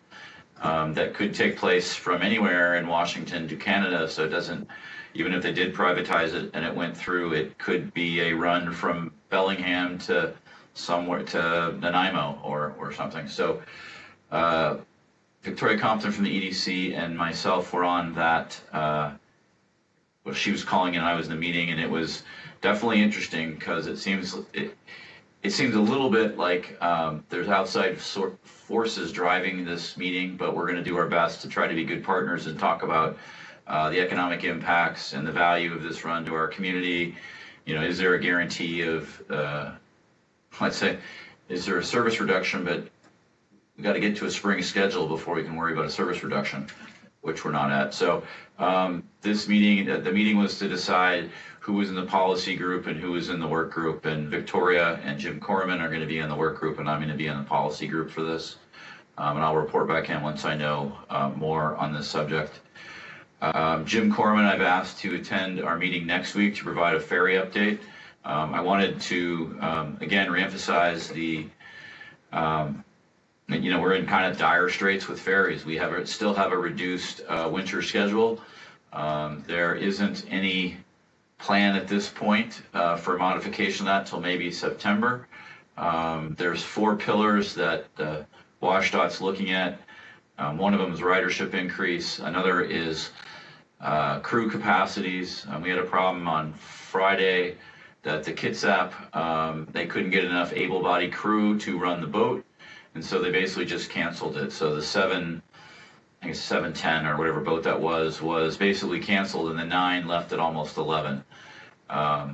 that could take place from anywhere in Washington to Canada. So it doesn't, even if they did privatize it and it went through, it could be a run from Bellingham to somewhere to Nanaimo or something. So Victoria Compton from the EDC and myself were on that. Well, she was calling and I was in the meeting, and it was definitely interesting because it seems a little bit like there's outside forces driving this meeting, but we're going to do our best to try to be good partners and talk about the economic impacts and the value of this run to our community. You know, is there a guarantee of, let's say, is there a service reduction, but we got to get to a spring schedule before we can worry about a service reduction, which we're not at. So this meeting, the meeting was to decide who was in the policy group and who was in the work group, and Victoria and Jim Corman are going to be in the work group, and I'm going to be in the policy group for this. And I'll report back in once I know more on this subject. Jim Corman, I've asked to attend our meeting next week to provide a ferry update. I wanted to, again, reemphasize the, you know, we're in kind of dire straits with ferries. We still have a reduced winter schedule. There isn't any plan at this point for modification of that till maybe September. There's 4 pillars that WashDOT's looking at. One of them is ridership increase. Another is crew capacities. We had a problem on Friday that the Kitsap, they couldn't get enough able-bodied crew to run the boat, and so they basically just canceled it. So the 710 or whatever boat that was basically canceled, and the 9 left at almost 11.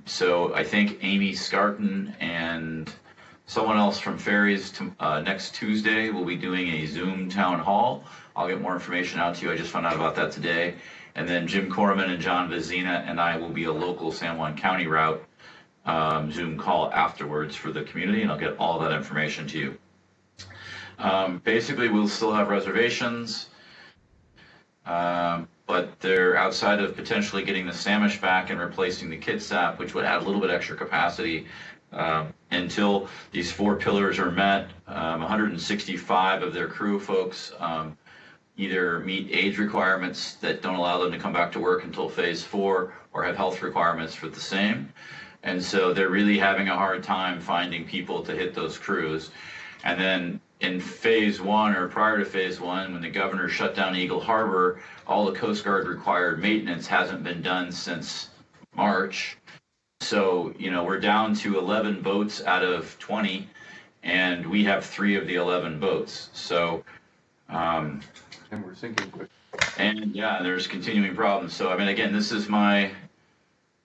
So I think Amy Scarton and someone else from Ferries next Tuesday will be doing a Zoom town hall. I'll get more information out to you. I just found out about that today. And then Jim Corman and John Vizina and I will be a local San Juan County route Zoom call afterwards for the community, and I'll get all that information to you. Basically, we'll still have reservations, but they're outside of potentially getting the Samish back and replacing the Kitsap, which would add a little bit extra capacity. Until these 4 pillars are met, 165 of their crew folks either meet age requirements that don't allow them to come back to work until phase 4 or have health requirements for the same. And so they're really having a hard time finding people to hit those crews. And then in phase 1 or prior to phase 1, when the governor shut down Eagle Harbor, all the Coast Guard required maintenance hasn't been done since March. So, we're down to 11 boats out of 20, and we have 3 of the 11 boats. So, And we're sinking quick. and yeah, there's continuing problems. So, again, this is my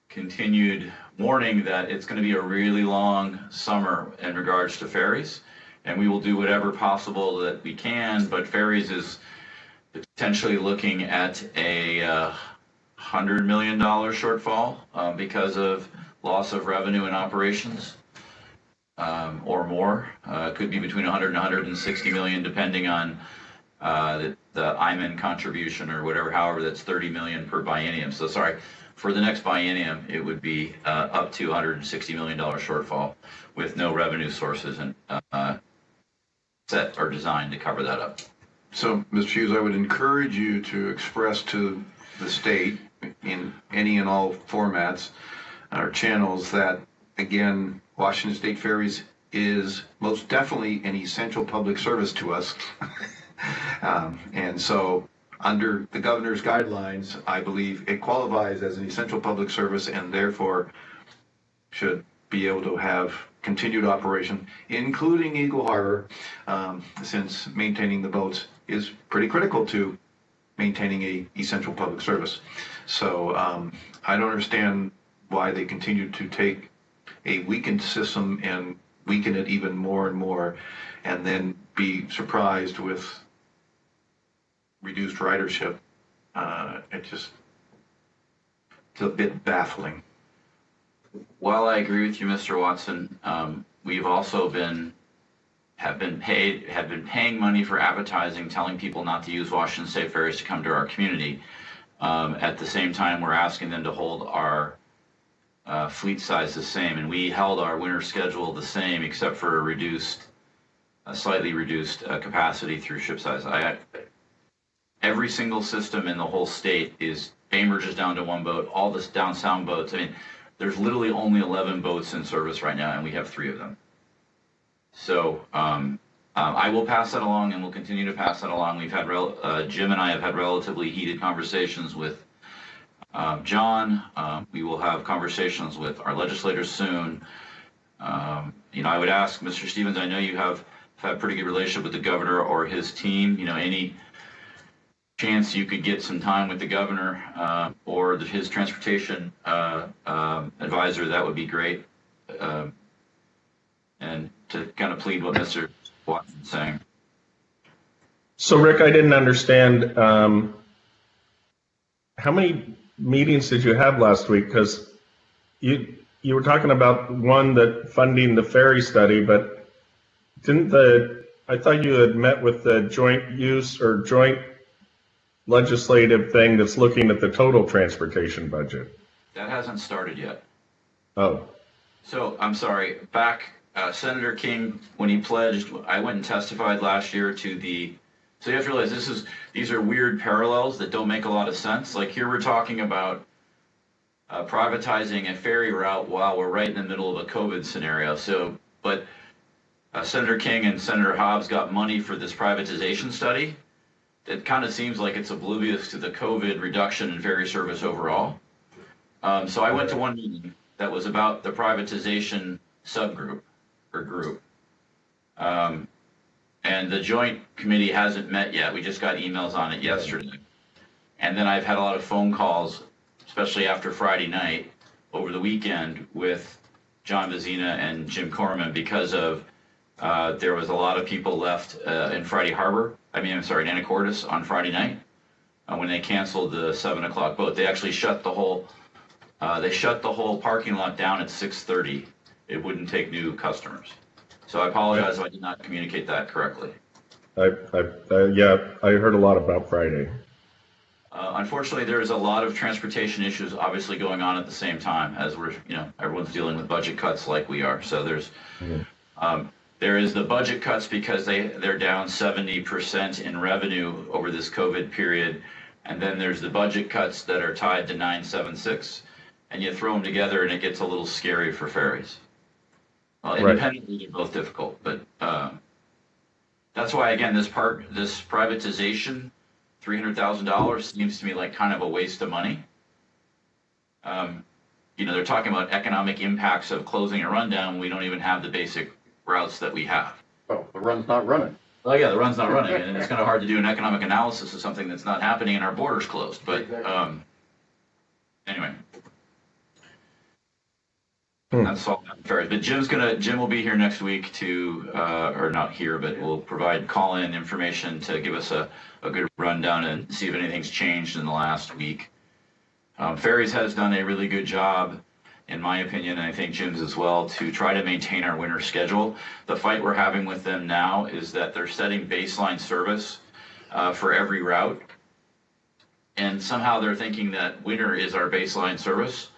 continued warning that it's going to be a really long summer in regards to ferries, and we will do whatever possible that we can, but ferries is potentially looking at a $100 million shortfall because of loss of revenue in operations, or more. Could be between 100 and 160 million, depending on the IMEN contribution or whatever. However, that's 30 million per biennium. So sorry, for the next biennium, it would be up to $160 million shortfall with no revenue sources and set or designed to cover that up. So, Mr. Hughes, I would encourage you to express to the state in any and all formats or channels that, again, Washington State Ferries is most definitely an essential public service to us. And so under the governor's guidelines, I believe it qualifies as an essential public service and therefore should be able to have continued operation, including Eagle Harbor, since maintaining the boats is pretty critical to maintaining a essential public service. So I don't understand why they continue to take a weakened system and weaken it even more and more, and then be surprised with reduced ridership. It's a bit baffling. While I agree with you, Mr. Watson, we've also have been paying money for advertising, telling people not to use Washington State Ferries to come to our community. At the same time, we're asking them to hold our fleet size the same, and we held our winter schedule the same, except for a slightly reduced capacity through ship size. Every single system in the whole state is Bainbridge is down to 1 boat. All the down sound boats. There's literally only 11 boats in service right now, and we have 3 of them. So I will pass that along, and we'll continue to pass that along. We've had Jim and I have had relatively heated conversations with John. We will have conversations with our legislators soon. I would ask Mr. Stevens, I know you have had a pretty good relationship with the governor or his team. Any chance you could get some time with the governor or his transportation advisor, that would be great. And to kind of plead what Mr. Watson's saying. So, Rick, I didn't understand. How many meetings did you have last week? Because you were talking about one that funding the ferry study, but I thought you had met with the joint use or joint legislative thing that's looking at the total transportation budget. That hasn't started yet. Oh. So I'm sorry, Senator King, when he pledged, I went and testified last year to so you have to realize these are weird parallels that don't make a lot of sense. Like here we're talking about privatizing a ferry route while we're right in the middle of a COVID scenario. But Senator King and Senator Hobbs got money for this privatization study. It kind of seems like it's oblivious to the COVID reduction in ferry service overall. So I went to one meeting that was about the privatization subgroup or group. And the joint committee hasn't met yet. We just got emails on it yesterday. And then I've had a lot of phone calls, especially after Friday night over the weekend with John Vazina and Jim Corman because of there was a lot of people left in Anacortes on Friday night when they canceled the 7 o'clock boat. They actually shut the whole parking lot down at 6:30. It wouldn't take new customers. So I apologize if I did not communicate that correctly. I heard a lot about Friday. Unfortunately, there's a lot of transportation issues obviously going on at the same time as everyone's dealing with budget cuts like we are. So there's There is the budget cuts because they're down 70% in revenue over this COVID period. And then there's the budget cuts that are tied to 976. And you throw them together and it gets a little scary for ferries. Well, independently, they're both difficult, but that's why, again, this privatization, $300,000 seems to me like kind of a waste of money. They're talking about economic impacts of closing a rundown. We don't even have the basic routes that we have. Oh, the run's not running. Well, yeah, the run's not running, and it's kind of hard to do an economic analysis of something that's not happening and our borders closed. But anyway, that's all fair. But Jim will be here next week to, or not here, but will provide call-in information to give us a good rundown and see if anything's changed in the last week. Ferries has done a really good job, in my opinion, and I think Jim's as well, to try to maintain our winter schedule. The fight we're having with them now is that they're setting baseline service for every route, and somehow they're thinking that winter is our baseline service.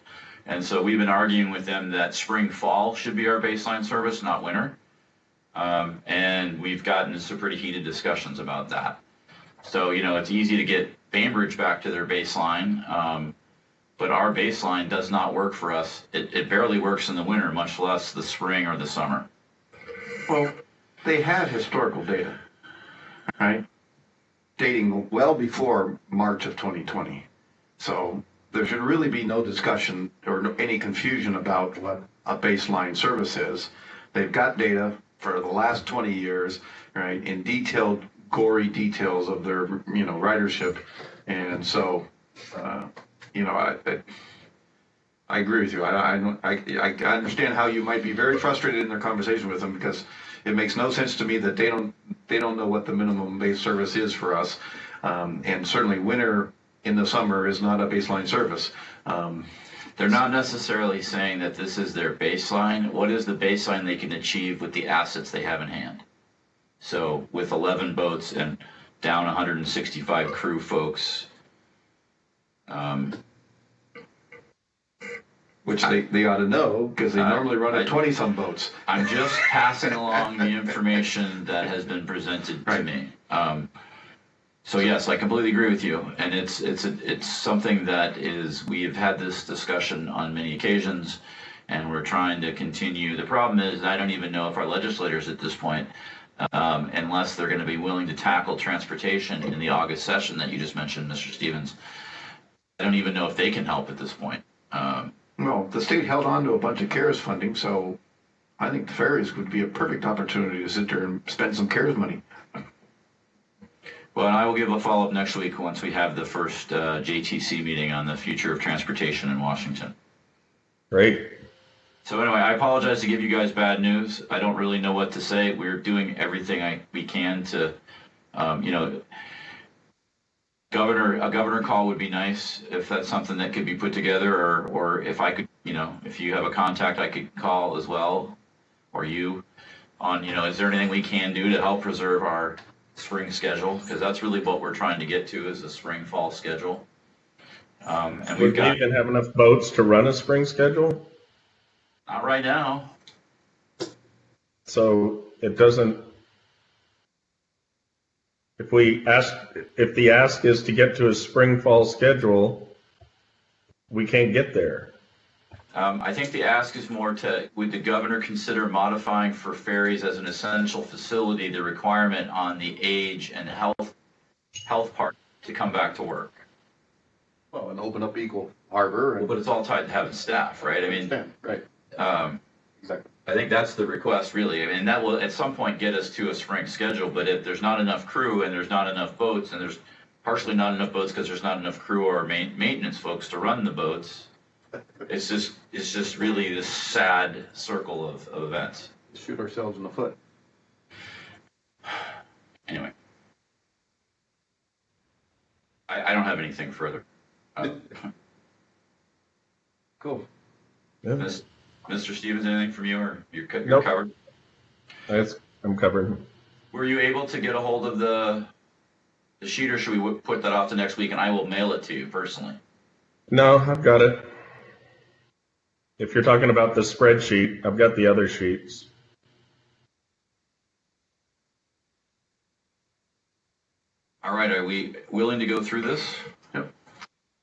And so we've been arguing with them that spring-fall should be our baseline service, not winter. And we've gotten into some pretty heated discussions about that. So, it's easy to get Bainbridge back to their baseline, but our baseline does not work for us. It barely works in the winter, much less the spring or the summer. Well, they had historical data, right? Dating well before March of 2020. So there should really be no discussion or any confusion about what a baseline service is. They've got data for the last 20 years, right, in detailed, gory details of their, ridership. And so, I agree with you. I understand how you might be very frustrated in their conversation with them, because it makes no sense to me that they don't know what the minimum base service is for us. And certainly winter in the summer is not a baseline service. They're not necessarily saying that this is their baseline. What is the baseline they can achieve with the assets they have in hand? So with 11 boats and down 165 crew folks, which they ought to know, because they normally run at 20-some boats. I'm just passing along the information that has been presented to me. So yes, I completely agree with you, and it's something that we have had this discussion on many occasions, and we're trying to continue. The problem is, I don't even know if our legislators at this point, unless they're going to be willing to tackle transportation in the August session that you just mentioned, Mr. Stevens, I don't even know if they can help at this point. Well, the state held on to a bunch of CARES funding, so I think the ferries would be a perfect opportunity to sit there and spend some CARES money. Well, and I will give a follow-up next week once we have the first JTC meeting on the future of transportation in Washington. Great. So anyway, I apologize to give you guys bad news. I don't really know what to say. We're doing everything we can to, a governor call would be nice if that's something that could be put together, or if I could, if you have a contact I could call as well, or you, on, is there anything we can do to help preserve our spring schedule? Because that's really what we're trying to get to, is a spring-fall schedule. And Would we even have enough boats to run a spring schedule? Not right now. So it doesn't. If the ask is to get to a spring-fall schedule, we can't get there. I think the ask is more would the governor consider modifying for ferries as an essential facility the requirement on the age and health part to come back to work? Well, and open up Eagle Harbor. But it's all tied to having staff, right? I mean, right. Exactly. I think that's the request, really. I mean, that will at some point get us to a spring schedule, but if there's not enough crew and there's not enough boats, and there's partially not enough boats because there's not enough crew or maintenance folks to run the boats, it's just really this sad circle of events. Shoot ourselves in the foot. Anyway, I don't have anything further. Cool. Yeah. Mr. Stevens, anything from you, or you're Nope. covered? I'm covered. Were you able to get a hold of the sheet, or should we put that off to next week and I will mail it to you personally? No, I've got it. If you're talking about the spreadsheet, I've got the other sheets. All right, are we willing to go through this? Yep.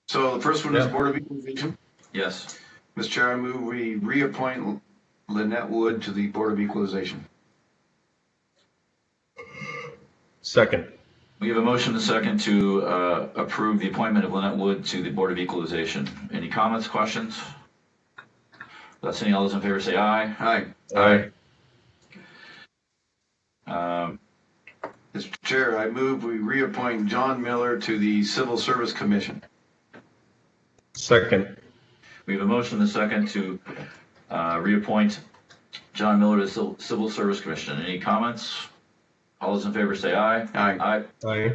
So the first one is Yeah. Board of Equalization. Yes. Mr. Chair, I move we reappoint Lynette Wood to the Board of Equalization. Second. We have a motion and a second to approve the appointment of Lynette Wood to the Board of Equalization. Any comments, questions? Without seeing, all those in favor say aye. Aye. Aye. Mr. Chair, I move we reappoint John Miller to the Civil Service Commission. Second. We have a motion and a second to reappoint John Miller to the Civil Service Commission. Any comments? All those in favor say aye. Aye. Aye. Aye.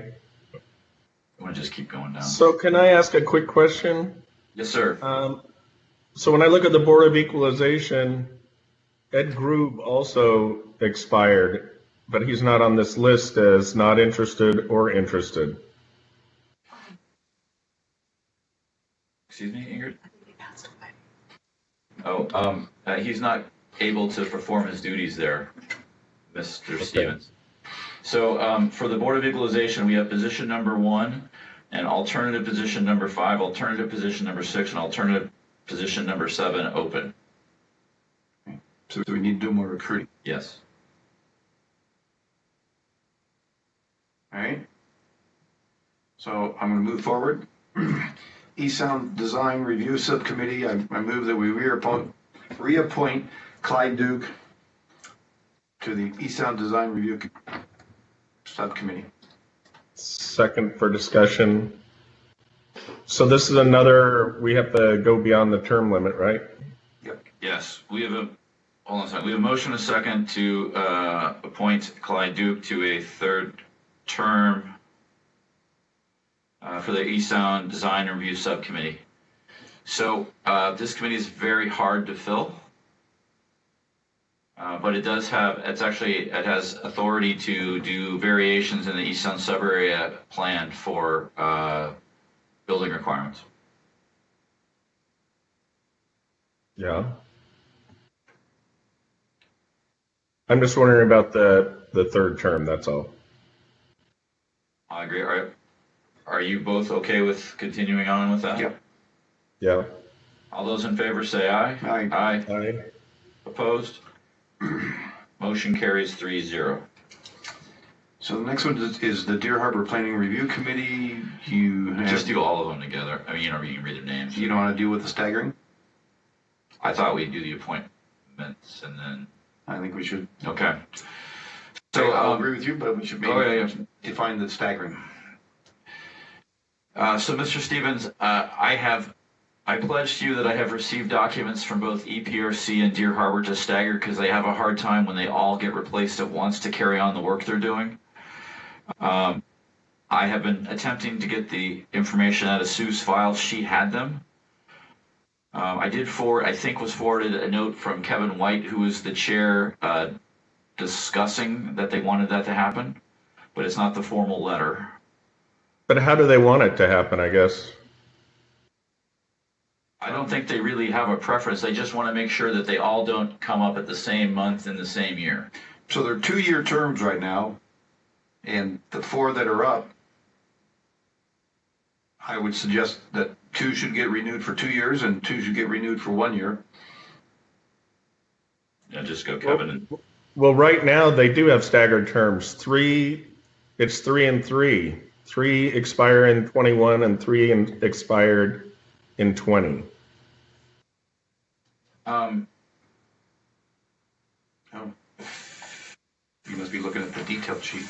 I want to just keep going down. So can I ask a quick question? Yes, sir. So when I look at the Board of Equalization, Ed Grube also expired, but he's not on this list as not interested or interested. Excuse me, Ingrid? Oh, he's not able to perform his duties there, Mr. Stevens. So for the Board of Equalization, we have position number 1, and alternative position number 5, alternative position number 6, and alternative position number 7 open. So we need to do more recruiting. Yes. All right. So I'm going to move forward. East Sound Design Review Subcommittee, I move that we reappoint Clyde Duke to the East Sound Design Review Subcommittee. Second for discussion. So this is another, we have to go beyond the term limit, right? Yep. Yes. We have a, hold on a second. We have a motion and a second to appoint Clyde Duke to a 3rd term for the East Sound Design Review Subcommittee. So this committee is very hard to fill, but it does have, it has authority to do variations in the East Sound sub-area plan for building requirements. Yeah. I'm just wondering about the 3rd term, that's all. I agree. Are you both okay with continuing on with that? Yep. Yeah. All those in favor say aye. Aye. Aye. Aye. Opposed? Motion carries 3-0. So the next one is the Deer Harbor Planning Review Committee. You have, Just do all of them together. I mean, you can read their names. you don't want to deal with the staggering? I thought we'd do the appointments and then, I think we should. okay. So So, I'll agree with you, but we should maybe yeah. define the staggering. So Mr. Stevens, I pledge to you that I have received documents from both EPRC and Deer Harbor to stagger because they have a hard time when they all get replaced at once to carry on the work they're doing. I have been attempting to get the information out of Sue's files. She had them. I did was forwarded a note from Kevin White, who is the chair, discussing that they wanted that to happen, but it's not the formal letter. But how do they want it to happen, I guess? I don't think they really have a preference. They just want to make sure that they all don't come up at the same month in the same year. So they're 2-year terms right now, and the 4 that are up, I would suggest that 2 should get renewed for 2 years and 2 should get renewed for 1 year. Yeah, just go Kevin. Well, right now they do have staggered terms. It's 3 and 3. 3 expire in 21 and 3 expired in 20. Oh. You must be looking at the detailed sheet.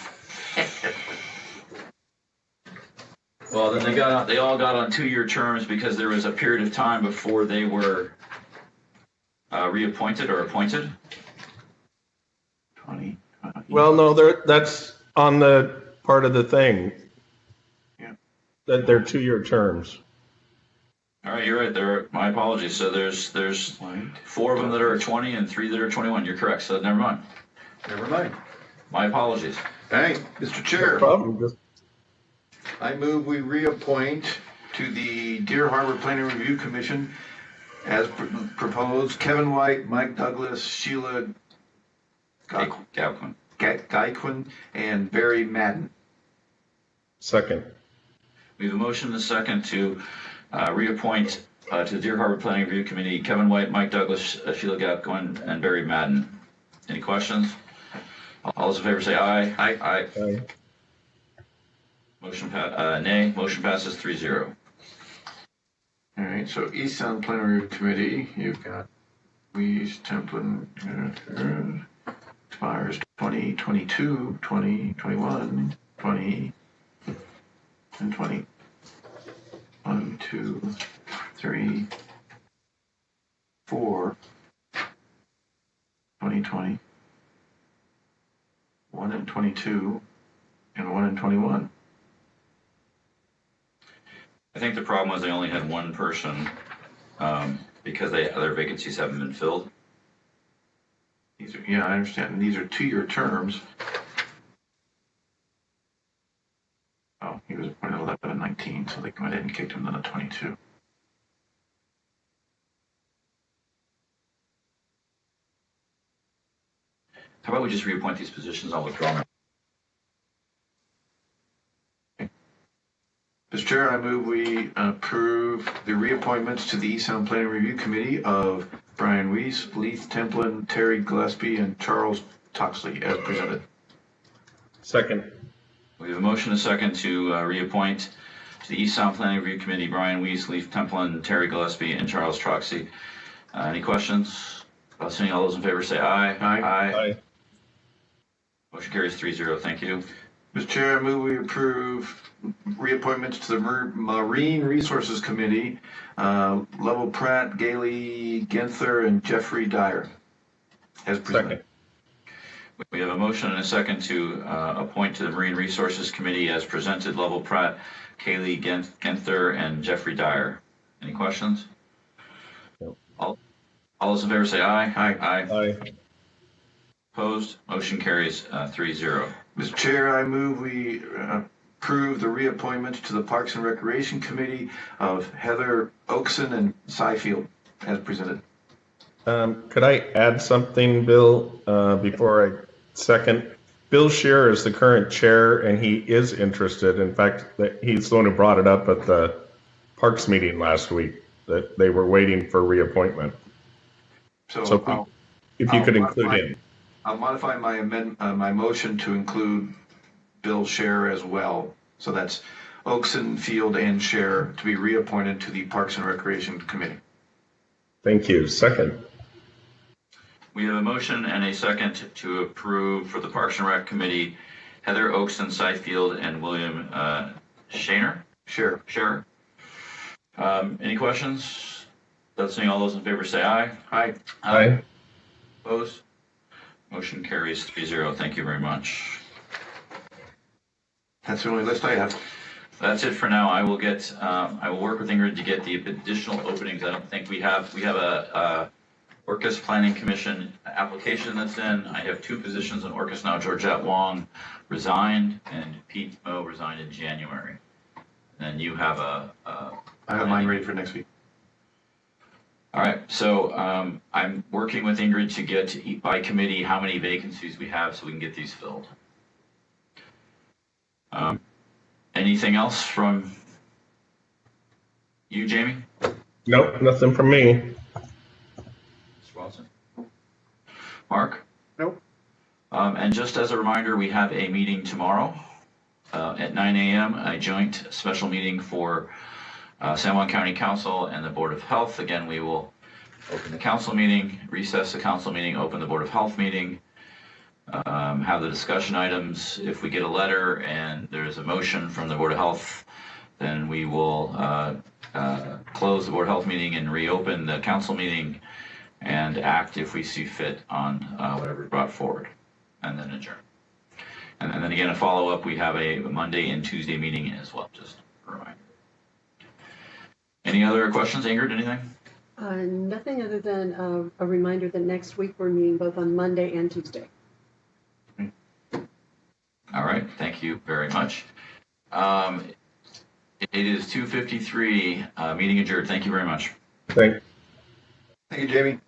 Well, then they all got on 2-year terms because there was a period of time before they were reappointed or appointed. 20. Well, no, that's on the part of the thing. Yeah. That they're 2-year terms. All right, you're right. My apologies. So there's 4 of them that are 20 and 3 that are 21. You're correct. So never mind. Never mind. My apologies. All right, Mr. Chair. No problem. Just I move we reappoint to the Deer Harbor Planning Review Commission as proposed Kevin White, Mike Douglas, Sheila Gauquin. Guyquin, and Barry Madden. Second. We have a motion and a second to reappoint to the Deer Harbor Planning Review Committee Kevin White, Mike Douglas, Sheila Gapgoin, and Barry Madden. Any questions? All those in favor say aye. Aye. Aye. Nay. Motion passes 3-0. All right, so East Sound Planning Review Committee, you've got Weeze, Templin, expires 2022, 2021, 20, and 20. 1, 2, 3, 4, 2020, 1 and 22, and 1 and 21. I think the problem was they only had one person because other vacancies haven't been filled. These are, yeah, I understand. And these are 2-year terms. Oh, he was appointed 11 and 19, so they went ahead and kicked him down to 22. How about we just reappoint these positions? I'll withdraw them. Mr. Chair, I move we approve the reappointments to the East Sound Planning Review Committee of Brian Weeze, Leith Templin, Terry Gillespie, and Charles Toxley as presented. Second. We have a motion and a second to reappoint to the East Sound Planning Review Committee Brian Weeze, Leith Templin, Terry Gillespie, and Charles Troxey. Any questions? Seeing all those in favor say aye. Aye. Motion carries 3-0. Thank you. Mr. Chair, I move we approve reappointments to the Marine Resources Committee, Lovell Pratt, Gailey Genther, and Jeffrey Dyer as presented. Second. We have a motion and a second to appoint to the Marine Resources Committee as presented Lovell Pratt, Kaylee Genther, and Jeffrey Dyer. Any questions? No. All those in favor say aye. Aye. Opposed? Motion carries 3-0. Mr. Chair, I move we approve the reappointments to the Parks and Recreation Committee of Heather Oakson and Cy Field as presented. Could I add something, Bill, before I second? Bill Scheer is the current chair, and he is interested. In fact, he's the one who brought it up at the Parks meeting last week, that they were waiting for reappointment. So if you could include him. I'll modify my my motion to include Bill Scheer as well. So that's Oakson, Field, and Scheer to be reappointed to the Parks and Recreation Committee. Thank you. Second. We have a motion and a second to approve for the Parks and Rec Committee Heather Oakson, Cy Field, and William Shaner. Scheer. Any questions? Not seeing all those in favor say aye. Aye. Opposed? Motion carries 3-0. Thank you very much. That's the only list I have. That's it for now. I will work with Ingrid to get the additional openings. I don't think we have a Orcas Planning Commission application that's in. I have 2 positions in Orcas now. Georgette Wong resigned and Pete Moe resigned in January. And you have I have mine ready for next week. All right, so I'm working with Ingrid to get by committee how many vacancies we have so we can get these filled. Anything else from you, Jamie? Nope, nothing from me. Mr. Watson? Mark? Nope. And just as a reminder, we have a meeting tomorrow at 9 a.m., a joint special meeting for San Juan County Council and the Board of Health. Again, we will open the council meeting, recess the council meeting, open the Board of Health meeting, have the discussion items. If we get a letter and there's a motion from the Board of Health, then we will close the Board of Health meeting and reopen the council meeting and act if we see fit on whatever is brought forward, and then adjourn. And then again, a follow-up, we have a Monday and Tuesday meeting as well, just a reminder. Any other questions, Ingrid, anything? Nothing other than a reminder that next week we're meeting both on Monday and Tuesday. All right, thank you very much. It is 2:53, meeting adjourned. Thank you very much. Thank Thank you, Jamie.